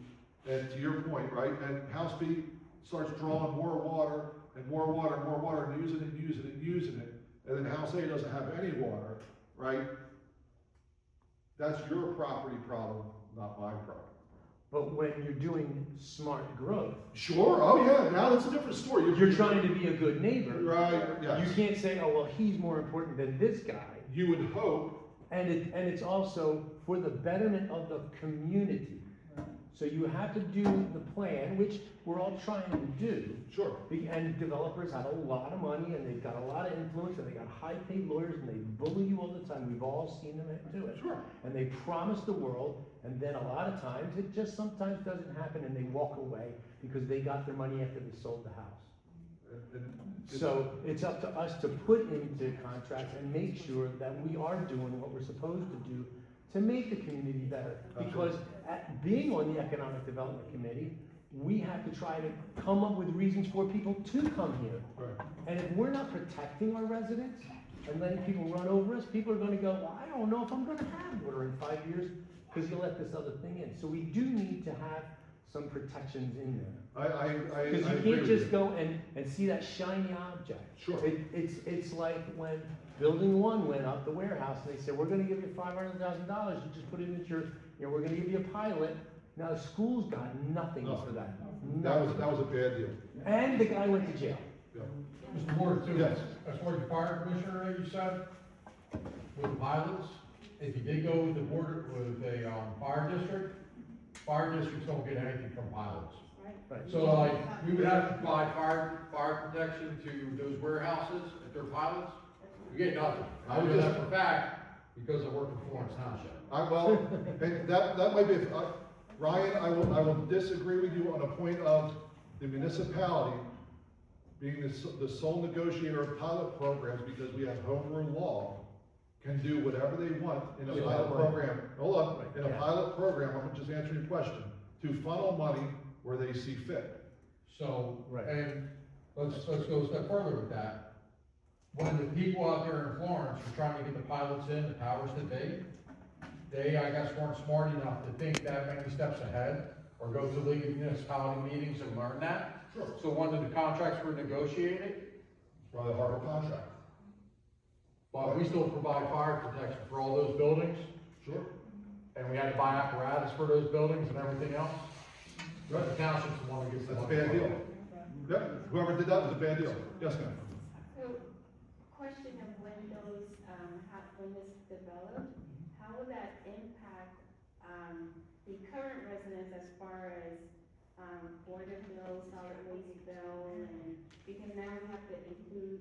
and to your point, right, and house B starts drawing more water, and more water, and more water, and using it, and then house A doesn't have any water, right? That's your property problem, not my problem. But when you're doing smart growth, Sure, oh yeah, now that's a different story. you're trying to be a good neighbor. Right, yes. You can't say, oh, well, he's more important than this guy. You would hope, And it's also for the betterment of the community. So you have to do the plan, which we're all trying to do. sure, And developers have a lot of money and they've got a lot of influence and they got high-paid lawyers and they bully you all the time. We've all seen them do it. sure. And they promise the world, and then a lot of times it just sometimes doesn't happen and they walk away because they got their money after they sold the house. So it's up to us to put into contracts and make sure that we are doing what we're supposed to do to make the community better. Because being on the Economic Development Committee, we have to try to come up with reasons for people to come here. Right. And if we're not protecting our residents and letting people run over us, people are gonna go, well, I don't know if I'm gonna have water in 5 years because you let this other thing in. So we do need to have some protections in there. I Because you agree can't with just you. go and see that shiny object. Sure. It's like when Building 1 went up, the warehouse, and they said, we're gonna give you $500,000, you just put it into your, we're gonna give you a pilot. Now the school's got nothing for that. That was a bad deal. And the guy went to jail. Yeah. Mr. Ward, too, Yes. as far as the fire commissioner, you said, with pilots, if you did go with the border, with a, fire districts don't get anything from pilots. Right. So like, we would have to provide fire protection to those warehouses if they're pilots? You get nothing. I know that for a fact because I work for Florence Township. Well, and that might be, Ryan, I will disagree with you on a point of the municipality being the sole negotiator of pilot programs because we have home rule law, can do whatever they want in a pilot program. Hold on, in a pilot program, I'm just answering your question, to funnel money where they see fit. So, Right. and let's go a step further with that. When the people out there in Florence are trying to get the pilots in, the powers that be, they, I guess, weren't smart enough to think that many steps ahead or go to League of Municipality meetings and learn that. Sure. So when the contracts were negotiated, Probably the Harper contract. but we still provide fire protection for all those buildings, Sure. and we had to buy apparatus for those buildings and everything else. The township's the one that gets the That's a money. bad deal. Yep, whoever did that was a bad deal. Yes, ma'am. So, question of when those, when this developed, how will that impact, the current residents as far as, water bill, solid waste bill, and, because now we have to include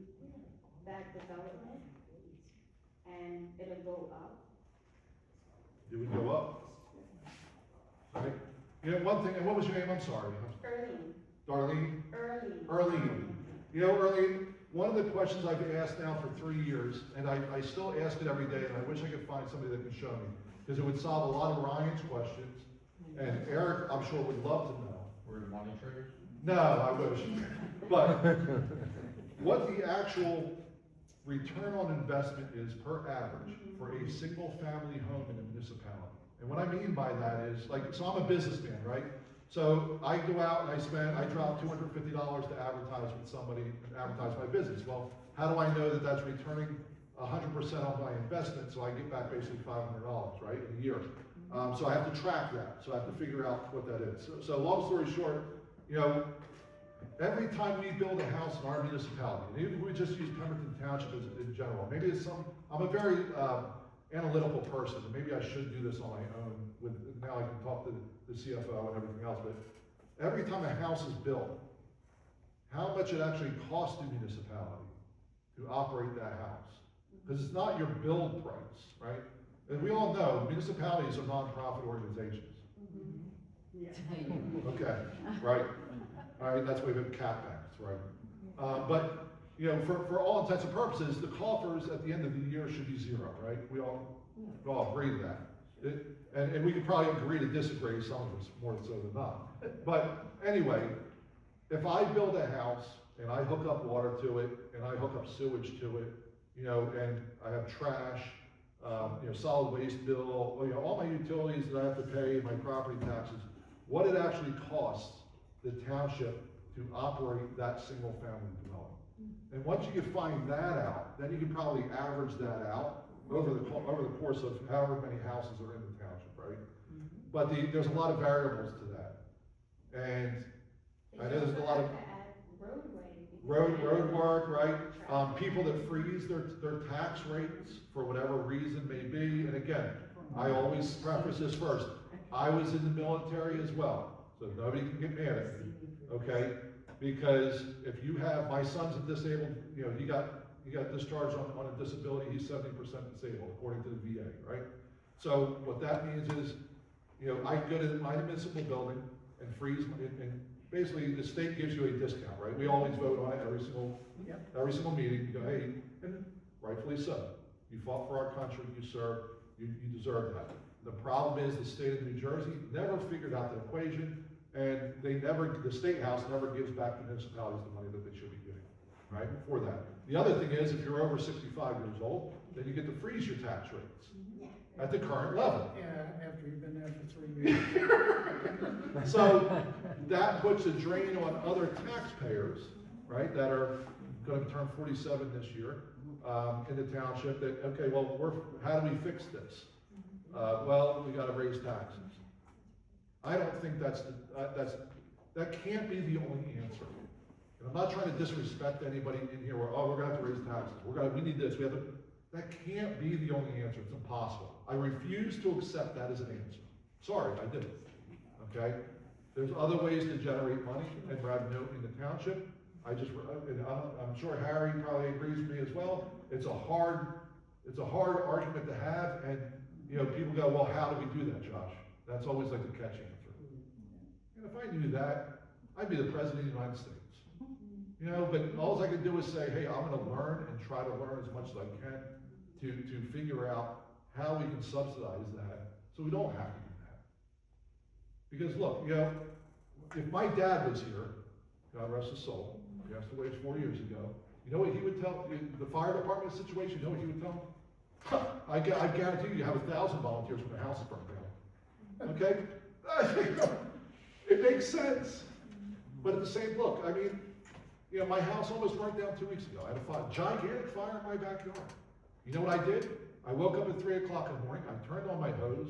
that development, and it'll go up? It would go up. Right? You know, one thing, and what was your name? I'm sorry. Early, Darlene? early. Arlene. You know, Arlene, one of the questions I've asked now for 3 years, and I still ask it every day, and I wish I could find somebody that can show me, because it would solve a lot of Ryan's questions, and Eric, I'm sure, would love to know. We're the money traders? No, I wish. But what the actual return on investment is per average for a single-family home in a municipality. And what I mean by that is, like, so I'm a businessman, right? So I go out and I drop $250 to advertise with somebody and advertise my business. Well, how do I know that that's returning 100% on my investment? So I get back basically $500, right, in a year. So I have to track that. So I have to figure out what that is. So long story short, you know, every time we build a house in our municipality, and even if we just use Pemberton Township as in general, maybe it's I'm a very analytical person, and maybe I should do this on my own. Now I can talk to the CFO and everything else, but every time a house is built, how much it actually costs the municipality to operate that house? Because it's not your build price, right? And we all know municipalities are nonprofit organizations. Okay, right. All right, that's why we have CapEx, right? But, you know, for all intents and purposes, the coffers at the end of the year should be zero, right? We all agree to that. And we could probably agree to disagree, some of us more so than not. But anyway, if I build a house and I hook up water to it and I hook up sewage to it, you know, and I have trash, you know, solid waste bill, you know, all my utilities that I have to pay, my property taxes, what it actually costs the township to operate that single family development. And once you can find that out, then you can probably average that out over the course of however many houses are in the township, right? But there's a lot of variables to that. And I know there's a lot of road work, right? People that freeze their tax rates for whatever reason may be. And again, I always preface this first. I was in the military as well, so nobody can get mad at me, okay? Because if you have, my son's a disabled, you know, he got discharged on a disability, he's 70% disabled, according to the VA, right? So what that means is, you know, I go to my municipal building and freeze, and basically the state gives you a discount, right? We always vote on it every single meeting. You go, hey, and rightfully so. You fought for our country, you served, you deserve that. The problem is the state of New Jersey never figured out the equation, and the state house never gives back to municipalities the money that they should be giving, right, for that. The other thing is, if you're over 65 years old, then you get to freeze your tax rates at the current level. Yeah, after you've been there for 3 years. So that puts a drain on other taxpayers, right, that are going to turn 47 this year in the township. That, okay, well, how do we fix this? Well, we got to raise taxes. I don't think that can't be the only answer. And I'm not trying to disrespect anybody in here where, oh, we're going to have to raise taxes. We need this. That can't be the only answer. It's impossible. I refuse to accept that as an answer. Sorry, I didn't. Okay? There's other ways to generate money and revenue in the township. And I'm sure Harry probably agrees with me as well. It's a hard argument to have, and, you know, people go, well, how do we do that, Josh? That's always like the catch answer. And if I knew that, I'd be the president of the United States. You know, but all I can do is say, hey, I'm gonna learn and try to learn as much as I can to figure out how we can subsidize that so we don't have to do that. Because look, you know, if my dad was here, God rest his soul, he passed away 4 years ago, you know what he would tell, the fire department situation, you know what he would tell them? I guarantee you have 1,000 volunteers when the house is burned down. Okay? It makes sense. But at the same, look, I mean, you know, my house almost burnt down 2 weeks ago. I had a gigantic fire in my backyard. You know what I did? I woke up at 3 o'clock in the morning, I turned on my hose,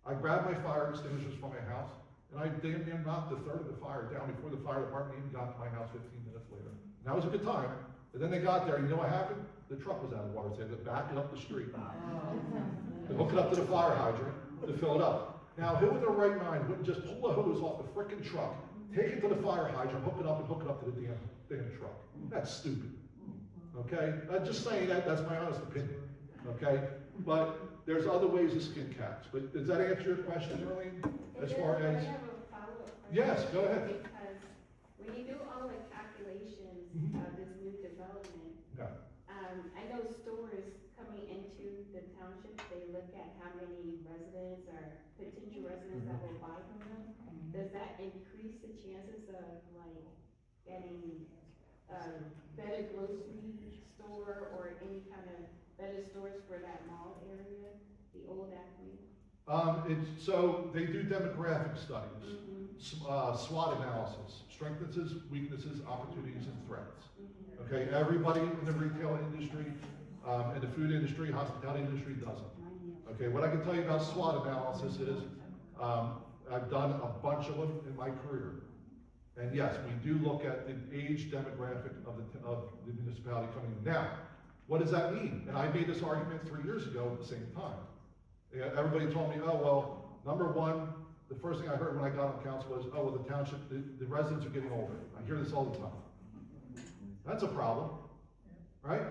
I grabbed my fire extinguishers from my house, and I damn near knocked a third of the fire down before the fire department even got to my house 15 minutes later. And that was a good time. But then they got there, and you know what happened? The truck was out of water, so they had to back it up the street. To hook it up to the fire hydrant to fill it up. Now, who in their right mind wouldn't just pull the hose off the frickin' truck, take it to the fire hydrant, hook it up to the damn truck? That's stupid. Okay? I'm just saying that's my honest opinion. Okay? But there's other ways to skin cats. But does that answer your question, Arlene? As far as... I have a follow-up question. Yes, go ahead. Because when you do all the calculations of this new development, Yeah. I know stores coming into the township, they look at how many residents or potential residents that will buy from them. Does that increase the chances of like getting a better grocery store or any kind of better stores for that mall area, the old Acme? So they do demographic studies, SWOT analysis, strengths, weaknesses, opportunities, and threats. Okay, everybody in the retail industry, in the food industry, hospitality industry doesn't. Okay, what I can tell you about SWOT analysis is, I've done a bunch of them in my career. And yes, we do look at the age demographic of the municipality coming in. Now, what does that mean? And I made this argument 3 years ago at the same time. Yeah, everybody told me, oh, well, number one, the first thing I heard when I got on council was, oh, well, the township, the residents are getting older. I hear this all the time. That's a problem, right?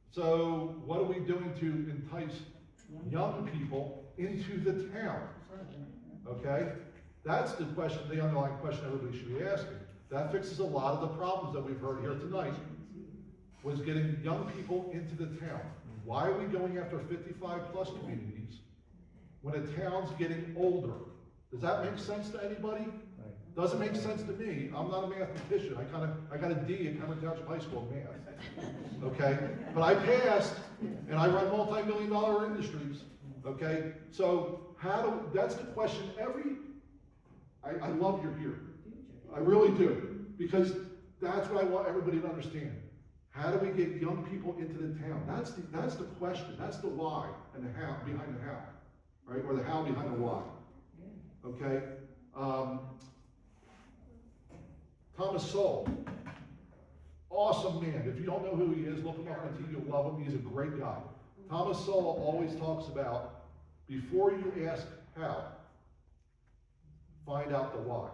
So what are we doing to entice young people into the town? Okay? That's the question, the underlying question everybody should be asking. That fixes a lot of the problems that we've heard here tonight, was getting young people into the town. Why are we going after 55 plus communities when a town's getting older? Does that make sense to anybody? Doesn't make sense to me. I'm not a mathematician. I got a D at Pemberton Township High School in math. Okay? But I passed, and I run multi-million-dollar industries. Okay? So that's the question I love you're here. I really do. Because that's what I want everybody to understand. How do we get young people into the town? That's the question. That's the why and the how behind the how. Right? Or the how behind the why. Okay? Thomas Sowell, awesome man. If you don't know who he is, look him up on TV, you'll love him. He's a great guy. Thomas Sowell always talks about, before you ask how, find out the why.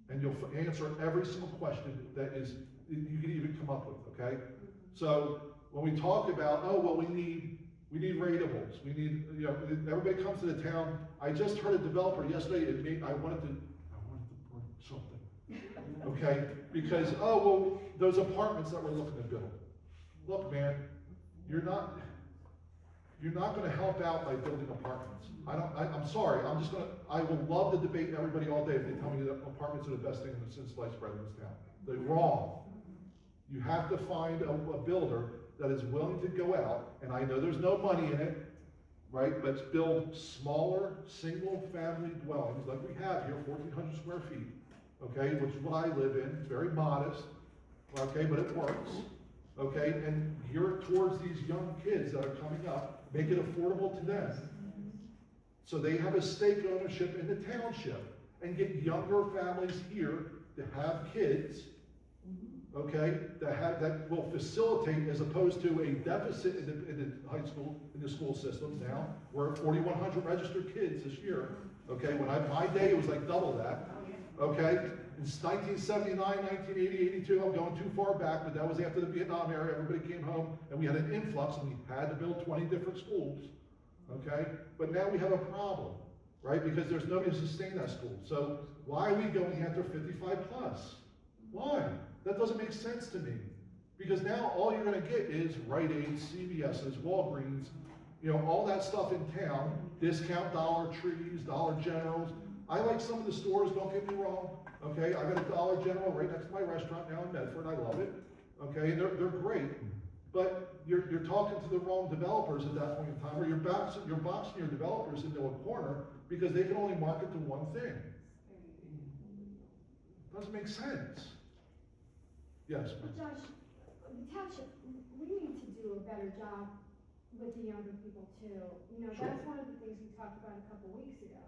And you'll answer every single question that you can even come up with, okay? So when we talk about, oh, well, we need ratables. We need, you know, everybody comes to the town. I just heard a developer yesterday, I wanted to bring something. Okay, because, oh, well, those apartments that we're looking to build. Look, man, you're not gonna help out by building apartments. I'm sorry, I will love to debate everybody all day if they tell me that apartments are the best thing since sliced bread in this town. They're wrong. You have to find a builder that is willing to go out, and I know there's no money in it, right? But build smaller, single-family dwellings like we have here, 1,400 square feet. Okay, which is what I live in. It's very modest, okay, but it works, okay, and geared towards these young kids that are coming up, make it affordable to them. So they have a stake ownership in the township and get younger families here to have kids okay, that will facilitate as opposed to a deficit in the high school, in the school systems now. We're at 4,100 registered kids this year, okay? When my day, it was like double that, okay? In 1979, 1980, 82, I'm going too far back, but that was after the Vietnam era. Everybody came home and we had an influx and we had to build 20 different schools, okay? But now we have a problem, right? Because there's nobody to sustain that school. So why are we going after 55 plus? Why? That doesn't make sense to me. Because now all you're gonna get is Rite Aids, CVS's, Walgreens, you know, all that stuff in town, discount Dollar Trees, Dollar Generals. I like some of the stores, don't get me wrong, okay? I got a Dollar General right next to my restaurant now in Medford, I love it, okay? They're great, but you're talking to the wrong developers at that point in time, or you're boxing your developers into a corner because they can only market to one thing. Doesn't make sense. Yes, But Josh, the township, we need to do a better job with the younger people too. You know, Sure. that's one of the things we talked about a couple weeks ago.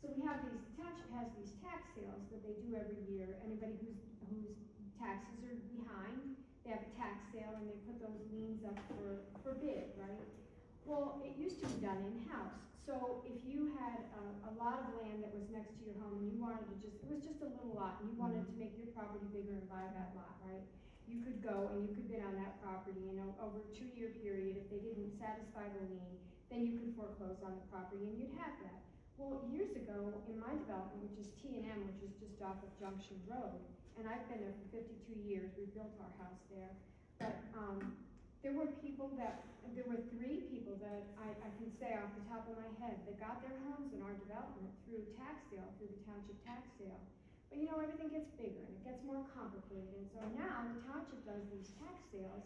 So we have the township has these tax sales that they do every year. Anybody whose taxes are behind, they have a tax sale and they put those liens up for bid, right? Well, it used to be done in-house. So if you had a lot of land that was next to your home and you wanted to it was just a little lot and you wanted to make your property bigger and buy that lot, right? You could go and you could bid on that property, you know, over a 2-year period. If they didn't satisfy the lien, then you could foreclose on the property and you'd have that. Well, years ago, in my development, which is T&M, which is just off of Junction Road, and I've been there for 52 years, we built our house there, but there were 3 people that I can say off the top of my head that got their homes in our development through tax sale, through the township tax sale. But you know, everything gets bigger and it gets more complicated, and so now the township does these tax sales,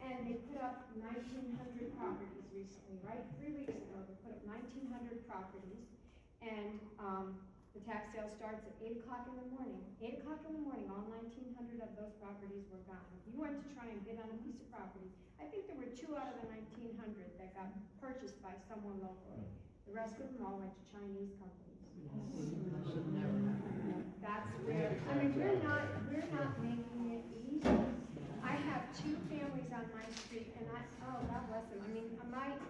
and they put up 1,900 properties recently, right? 3 weeks ago, they put up 1,900 properties, and the tax sale starts at 8 o'clock in the morning. 8 o'clock in the morning, all 1,900 of those properties were gone. If you went to try and bid on a piece of property, I think there were 2 out of the 1,900 that got purchased by someone locally. The rest of them all went to Chinese companies. That's where, I mean, we're not making it easy. I have 2 families on my street, and oh, God bless them. I mean,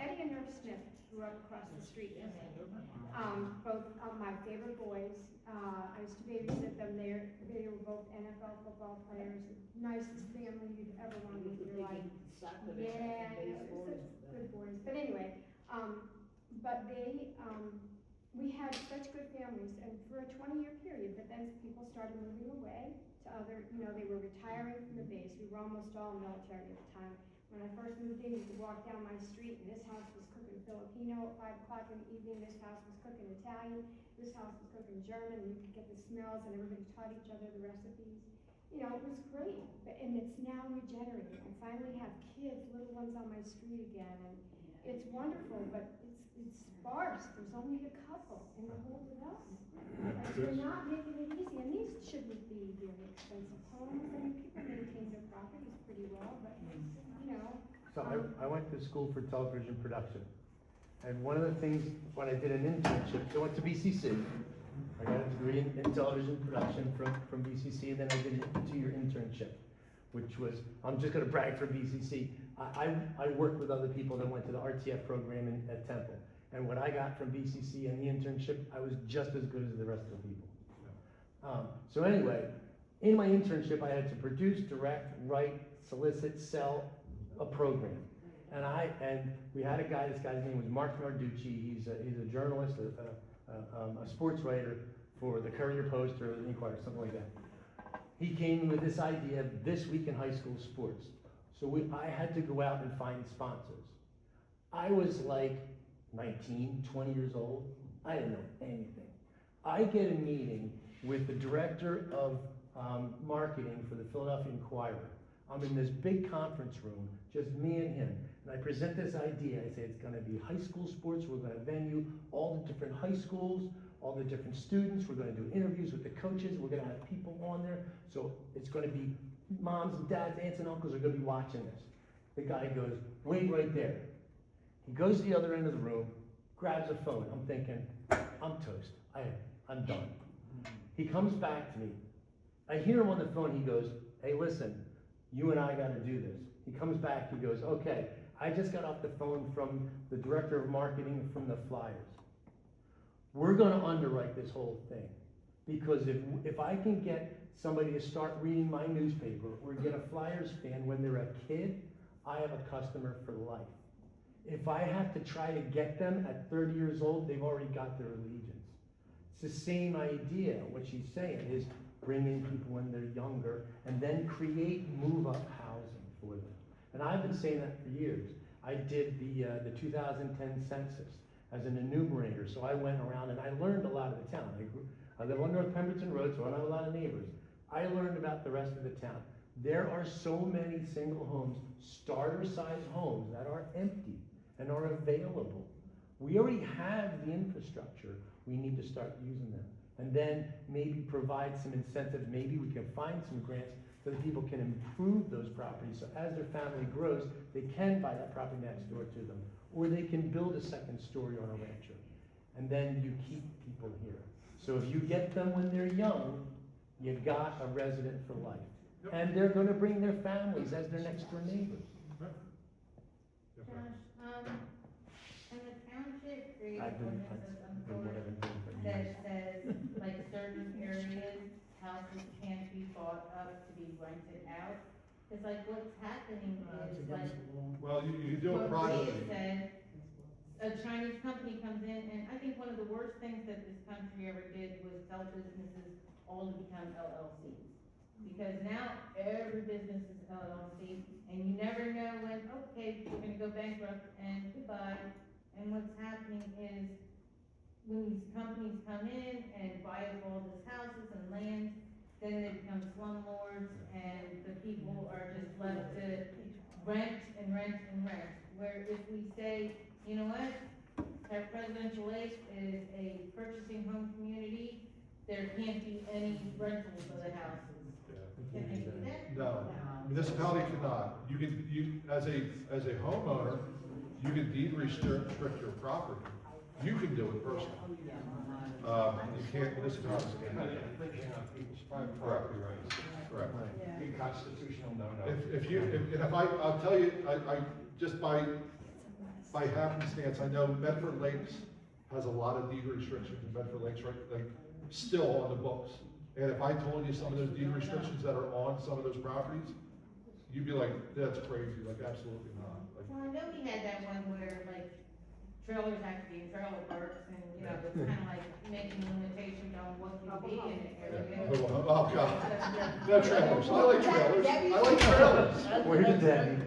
Eddie and Irv Smith grew up across the street from me. Both of my favorite boys. I used to babysit them. They were both NFL football players. Nicest family you'd ever want in your life. Yeah, they're such good boys. But anyway, but we had such good families, and for a 20-year period, but then people started moving away to other, you know, they were retiring from the base. We were almost all military at the time. When I first moved in, you could walk down my street, and this house was cooking Filipino at 5 o'clock in the evening, this house was cooking Italian, this house was cooking German, and you could get the smells, and everybody taught each other the recipes. You know, it was great, and it's now regenerating. I finally have kids, little ones on my street again, and it's wonderful, but it's sparse. There's only a couple in the whole development. Like, we're not making it easy, and these shouldn't be very expensive homes. I mean, people maintain their properties pretty well, but, you know. So I went to school for television production. And one of the things, when I did an internship, I went to BCC. I got a degree in television production from BCC, and then I did a 2-year internship, which was, I'm just gonna brag for BCC. I worked with other people that went to the RTF program at Temple. And what I got from BCC and the internship, I was just as good as the rest of the people. So anyway, in my internship, I had to produce, direct, write, solicit, sell a program. And we had a guy, this guy's name was Mark Narducci. He's a journalist, a sports writer for the Courier Post or the Inquirer, something like that. He came with this idea of This Week in High School Sports. So I had to go out and find sponsors. I was like 19, 20 years old. I didn't know anything. I get a meeting with the director of marketing for the Philadelphia Inquirer. I'm in this big conference room, just me and him. And I present this idea. I say it's gonna be high school sports. We're gonna venue all the different high schools, all the different students. We're gonna do interviews with the coaches. We're gonna have people on there. So it's gonna be moms and dads, aunts and uncles are gonna be watching this. The guy goes, wait right there. He goes to the other end of the room, grabs a phone. I'm thinking, I'm toast. I'm done. He comes back to me. I hear him on the phone. He goes, hey, listen, you and I gotta do this. He comes back, he goes, okay, I just got off the phone from the director of marketing from the Flyers. We're gonna underwrite this whole thing, because if I can get somebody to start reading my newspaper or get a Flyers fan when they're a kid, I have a customer for life. If I have to try to get them at 30 years old, they've already got their allegiance. It's the same idea. What she's saying is bring in people when they're younger and then create move-up housing for them. And I've been saying that for years. I did the 2010 census as an enumerator, so I went around and I learned a lot of the town. I live on North Pemberton Road, so I have a lot of neighbors. I learned about the rest of the town. There are so many single homes, starter-size homes that are empty and are available. We already have the infrastructure. We need to start using them. And then maybe provide some incentives. Maybe we can find some grants so that people can improve those properties. So as their family grows, they can buy that property next door to them. Or they can build a second story on a rancher. And then you keep people here. So if you get them when they're young, you've got a resident for life. Yep. And they're gonna bring their families as their next door neighbors. Josh, in the township, create I've been, ordinances of some been what sort I've been doing for that years. says, like, certain areas, houses can't be bought up to be rented out. It's like, what's happening It's is like, against the law. Well, you do it what Leah privately. said, a Chinese company comes in, and I think one of the worst things that this country ever did was tell businesses all to become LLCs. Because now every business is LLC, and you never know when, okay, you're gonna go bankrupt and goodbye. And what's happening is, when these companies come in and buy up all these houses and land, then they become slumlords, and the people are just left to rent and rent and rent. Where if we say, you know what, our Presidential Lake is a purchasing home community, there can't be any rentals of the houses. Can they do that? No, municipality cannot. As a homeowner, you can deed restrict your property. You can do it personally. You can't, municipalities can't. Infringing on people's private property rights. Correct. Big constitutional no-no. I'll tell you, I just by happenstance, I know Medford Lakes has a lot of deed restrictions in Medford Lakes, right, like, still on the books. And if I told you some of those deed restrictions that are on some of those properties, you'd be like, that's crazy, like, absolutely not. Like, Well, I know we had that one where, like, trailers have to be in trailer parks, and, you know, it's kind of like making limitations on what can be in an area. oh, God. No trailers. I like trailers. I like trailers. Where's Debbie?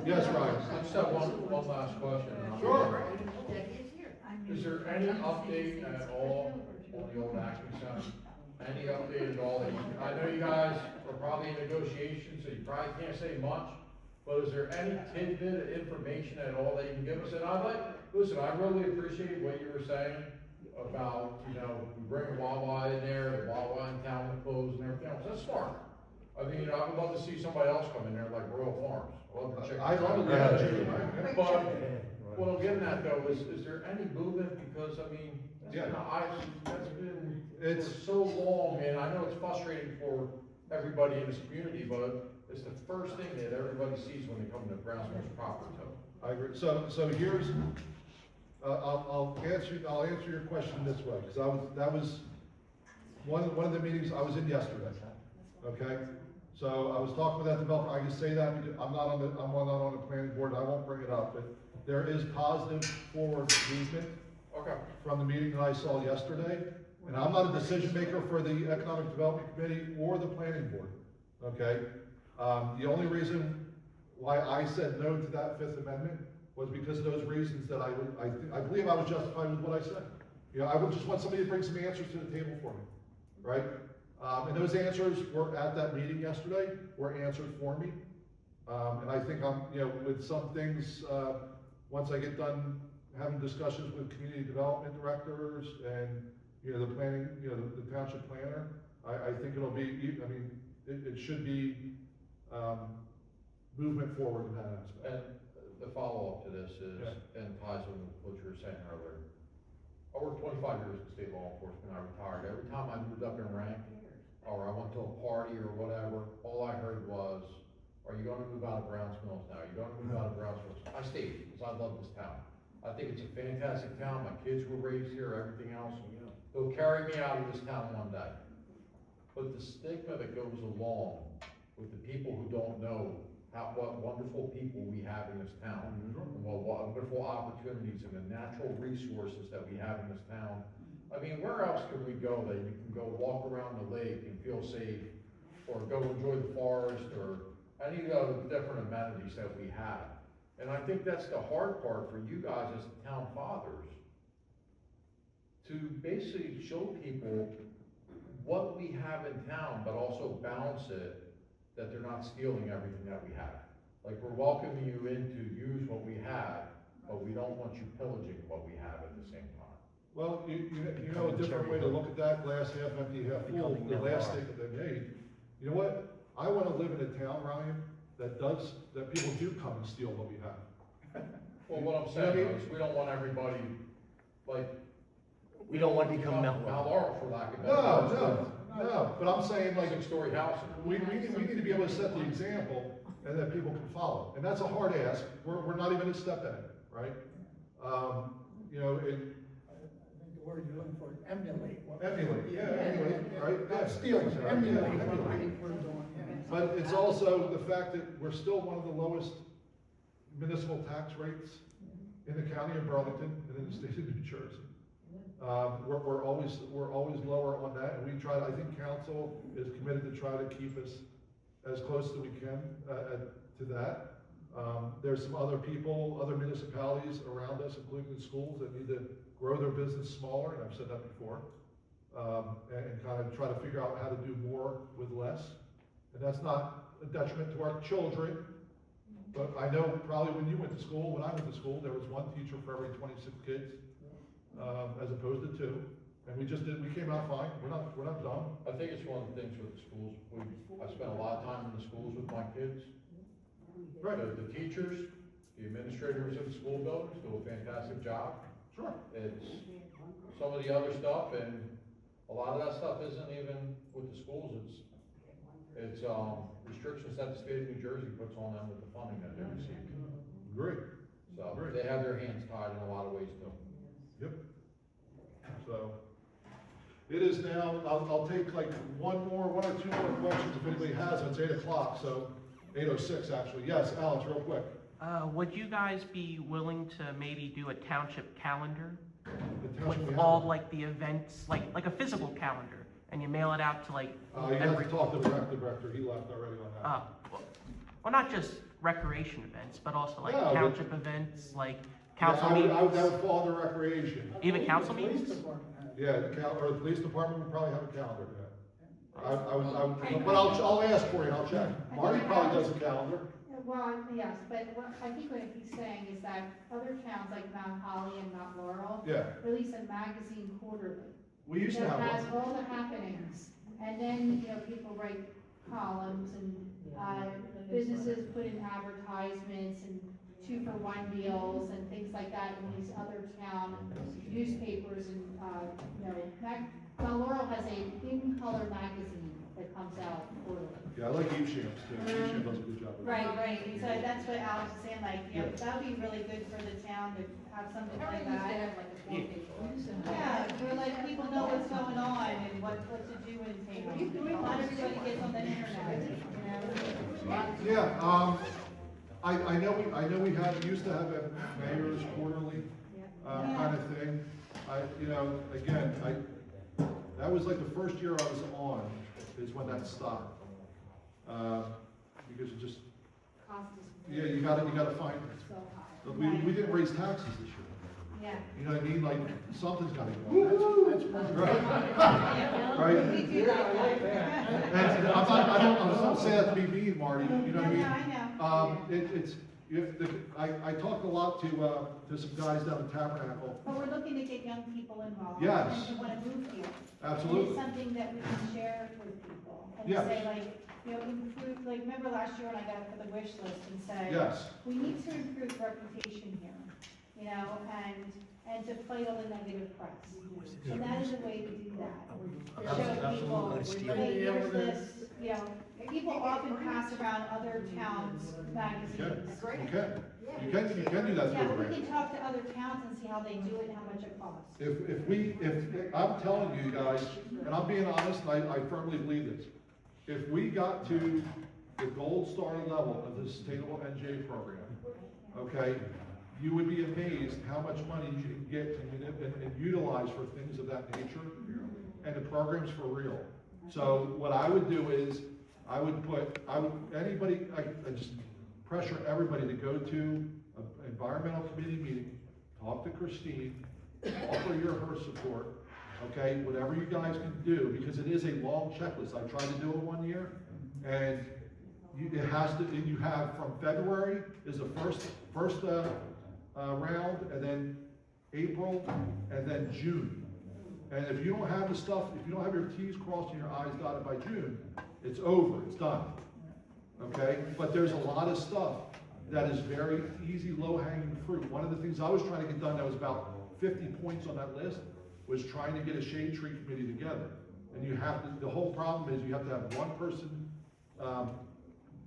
Yes, Ryan. I just have one last question. Sure. Is there any update at all on the old Acme Center? Any update at all that I know you guys are probably in negotiations, so you probably can't say much, but is there any tidbit of information at all that you can give us? And listen, I really appreciate what you were saying about, you know, we bring a Wawa in there, the Wawa in town will close and everything else. That's smart. I mean, I would love to see somebody else come in there like Royal Farms. I love the chicken. I love it. But what I'm getting at though is there any movement? Because I mean, Yeah. that's been, It's- for so long, and I know it's frustrating for everybody in this community, but it's the first thing that everybody sees when they come to Brownsville's property. I agree. So here's, I'll answer your question this way, because that was one of the meetings I was in yesterday. Okay? So I was talking with that developer. I can say that because I'm not on the planning board. I won't bring it up, but there is positive forward movement. Okay. From the meeting that I saw yesterday. And I'm not a decision maker for the Economic Development Committee or the Planning Board, okay? The only reason why I said no to that Fifth Amendment was because of those reasons that I believe I was justified with what I said. You know, I would just want somebody to bring some answers to the table for me, right? And those answers were at that meeting yesterday, were answered for me. And I think with some things, once I get done having discussions with community development directors and, the planning, the township planner, I think it'll be, it should be, movement forward in that aspect. And the follow-up to this is, and ties with what you were saying earlier, I worked 25 years in state law enforcement, I retired. Every time I moved up in rank, or I went to a party or whatever, all I heard was, are you gonna move out of Browns Mills now? Are you gonna move out of Browns Mills? I stayed, because I love this town. I think it's a fantastic town, my kids were raised here, everything else. It'll carry me out of this town one day. But the stigma that goes along with the people who don't know what wonderful people we have in this town, and what wonderful opportunities and the natural resources that we have in this town. I mean, where else can we go that you can go walk around the lake and feel safe, or go enjoy the forest, or any of the different amenities that we have? And I think that's the hard part for you guys as town fathers, to basically show people what we have in town, but also balance it that they're not stealing everything that we have. Like, we're welcoming you in to use what we have, but we don't want you pillaging what we have at the same time. Well, you know, a different way to look at that, glass half empty, half full, the last statement they made. You know what? I wanna live in a town, Ryan, that people do come and steal what we have. Well, what I'm saying is, we don't want everybody, like. We don't want to become Mount Laurel, for lack of better words. No, but I'm saying like, 6-story house. we need to be able to set the example and that people can follow. And that's a hard ask. We're not even a step in it, right? You know, I think the word you're looking for is emulate. emulate, right? Not steal, Exactly. emulate Yeah, what emulate. I think we're doing, yeah. But it's also the fact that we're still one of the lowest municipal tax rates in the county of Burlington and in the state of New Jersey. We're always lower on that, and we try, I think council is committed to try to keep us as close as we can, to that. There's some other people, other municipalities around us, including the schools, that need to grow their business smaller, and I've said that before. And kind of try to figure out how to do more with less. And that's not a detriment to our children, but I know probably when you went to school, when I went to school, there was one teacher for every 26 kids. As opposed to 2, and we came out fine, we're not dumb. I think it's one of the things with the schools, I spent a lot of time in the schools with my kids. Right. The teachers, the administrators in the school buildings do a fantastic job. Sure. It's some of the other stuff, and a lot of that stuff isn't even with the schools, it's restrictions that the state of New Jersey puts on them with the funding that they receive. Great. So, Great. they have their hands tied in a lot of ways too. Yep. So, it is now, I'll take like one or two more questions if anybody has, it's 8 o'clock, so 8:06 actually. Yes, Alex, real quick. Would you guys be willing to maybe do a township calendar The township we with have- all like the events, like a physical calendar, and you mail it out to like You have to talk to the rec director, he left already on that. well, not just recreation events, but also like No, but- township events, like Yeah, council that meetings, would fall under recreation. even council Police meetings? department has it. Yeah, or the police department would probably have a calendar for that. But I'll ask for you, I'll check. Marty probably does a calendar. Well, yes, but I think what he's saying is that other towns like Mount Holly and Mount Laurel Yeah, release a magazine quarterly. we used to That have has one. all the happenings, and then, people write columns, and, businesses put in advertisements and 2-for-1 deals and things like that in these other town newspapers, and, Mount Laurel has a in-color magazine that comes out quarterly. Yeah, I like Evesham's too, Evesham does a good job. Right, and so that's what Alex is saying, like, that would be really good for the town to have something like that. Yeah, to let people know what's going on and what to do in town. Not everybody gets on the internet, Yeah, I know we used to have a mayor's quarterly, kind of thing. That was like the first year I was on, is when that stopped. Because it just, you gotta find it. so high. But we didn't raise taxes this year. Yeah. You know what I mean? Like, something's gotta go. Right? We do like that. And I'm not saying that to be mean, Marty, you know what I mean? I know. I talked a lot to some guys down in Tabernacle. But we're looking to get young people involved. Yes. And who wanna move here. Absolutely. And it's something that we can share with people. And Yes. say like, improve, like, remember last year when I got it for the wish list and say, Yes. we need to improve reputation here, and and to fight all the negative press. And that is a way to do that. Absolutely. Show people, hey, here's this, you know, people often pass around other towns' magazines. You can do that Yeah, through a but we grant. can talk to other towns and see how they do it and how much it costs. If I'm telling you guys, and I'm being honest, and I firmly believe this, if we got to the gold star level of the sustainable NJ program, okay, you would be amazed how much money you can get and utilize for things of that nature, and the program's for real. So what I would do is, I just pressure everybody to go to an environmental committee meeting, talk to Christine, offer her support, okay, whatever you guys can do, because it is a long checklist. I tried to do it one year, and it has to, you have from February is the first round, and then April, and then June. And if you don't have the stuff, if you don't have your T's crossed and your I's dotted by June, it's over, it's done. Okay? But there's a lot of stuff that is very easy, low-hanging fruit. One of the things I was trying to get done that was about 50 points on that list was trying to get a shade tree committee together. And you have to, the whole problem is you have to have one person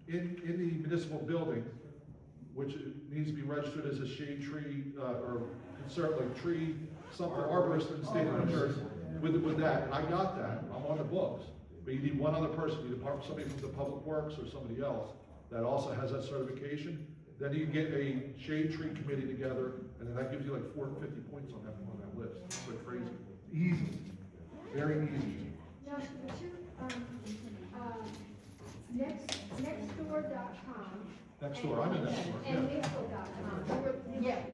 in the municipal building, which needs to be registered as a shade tree, or concerned, like tree, something, arborist in the state of New Jersey, with that, and I got that, I'm on the books. But you need one other person, you need somebody from the Public Works or somebody else that also has that certification. Then you get a shade tree committee together, and then that gives you like 450 points on that list. It's like crazy. Easy, very easy. Now, nextdoor.com. Next door, I'm in that store, And yeah. Mixel.com. Yeah.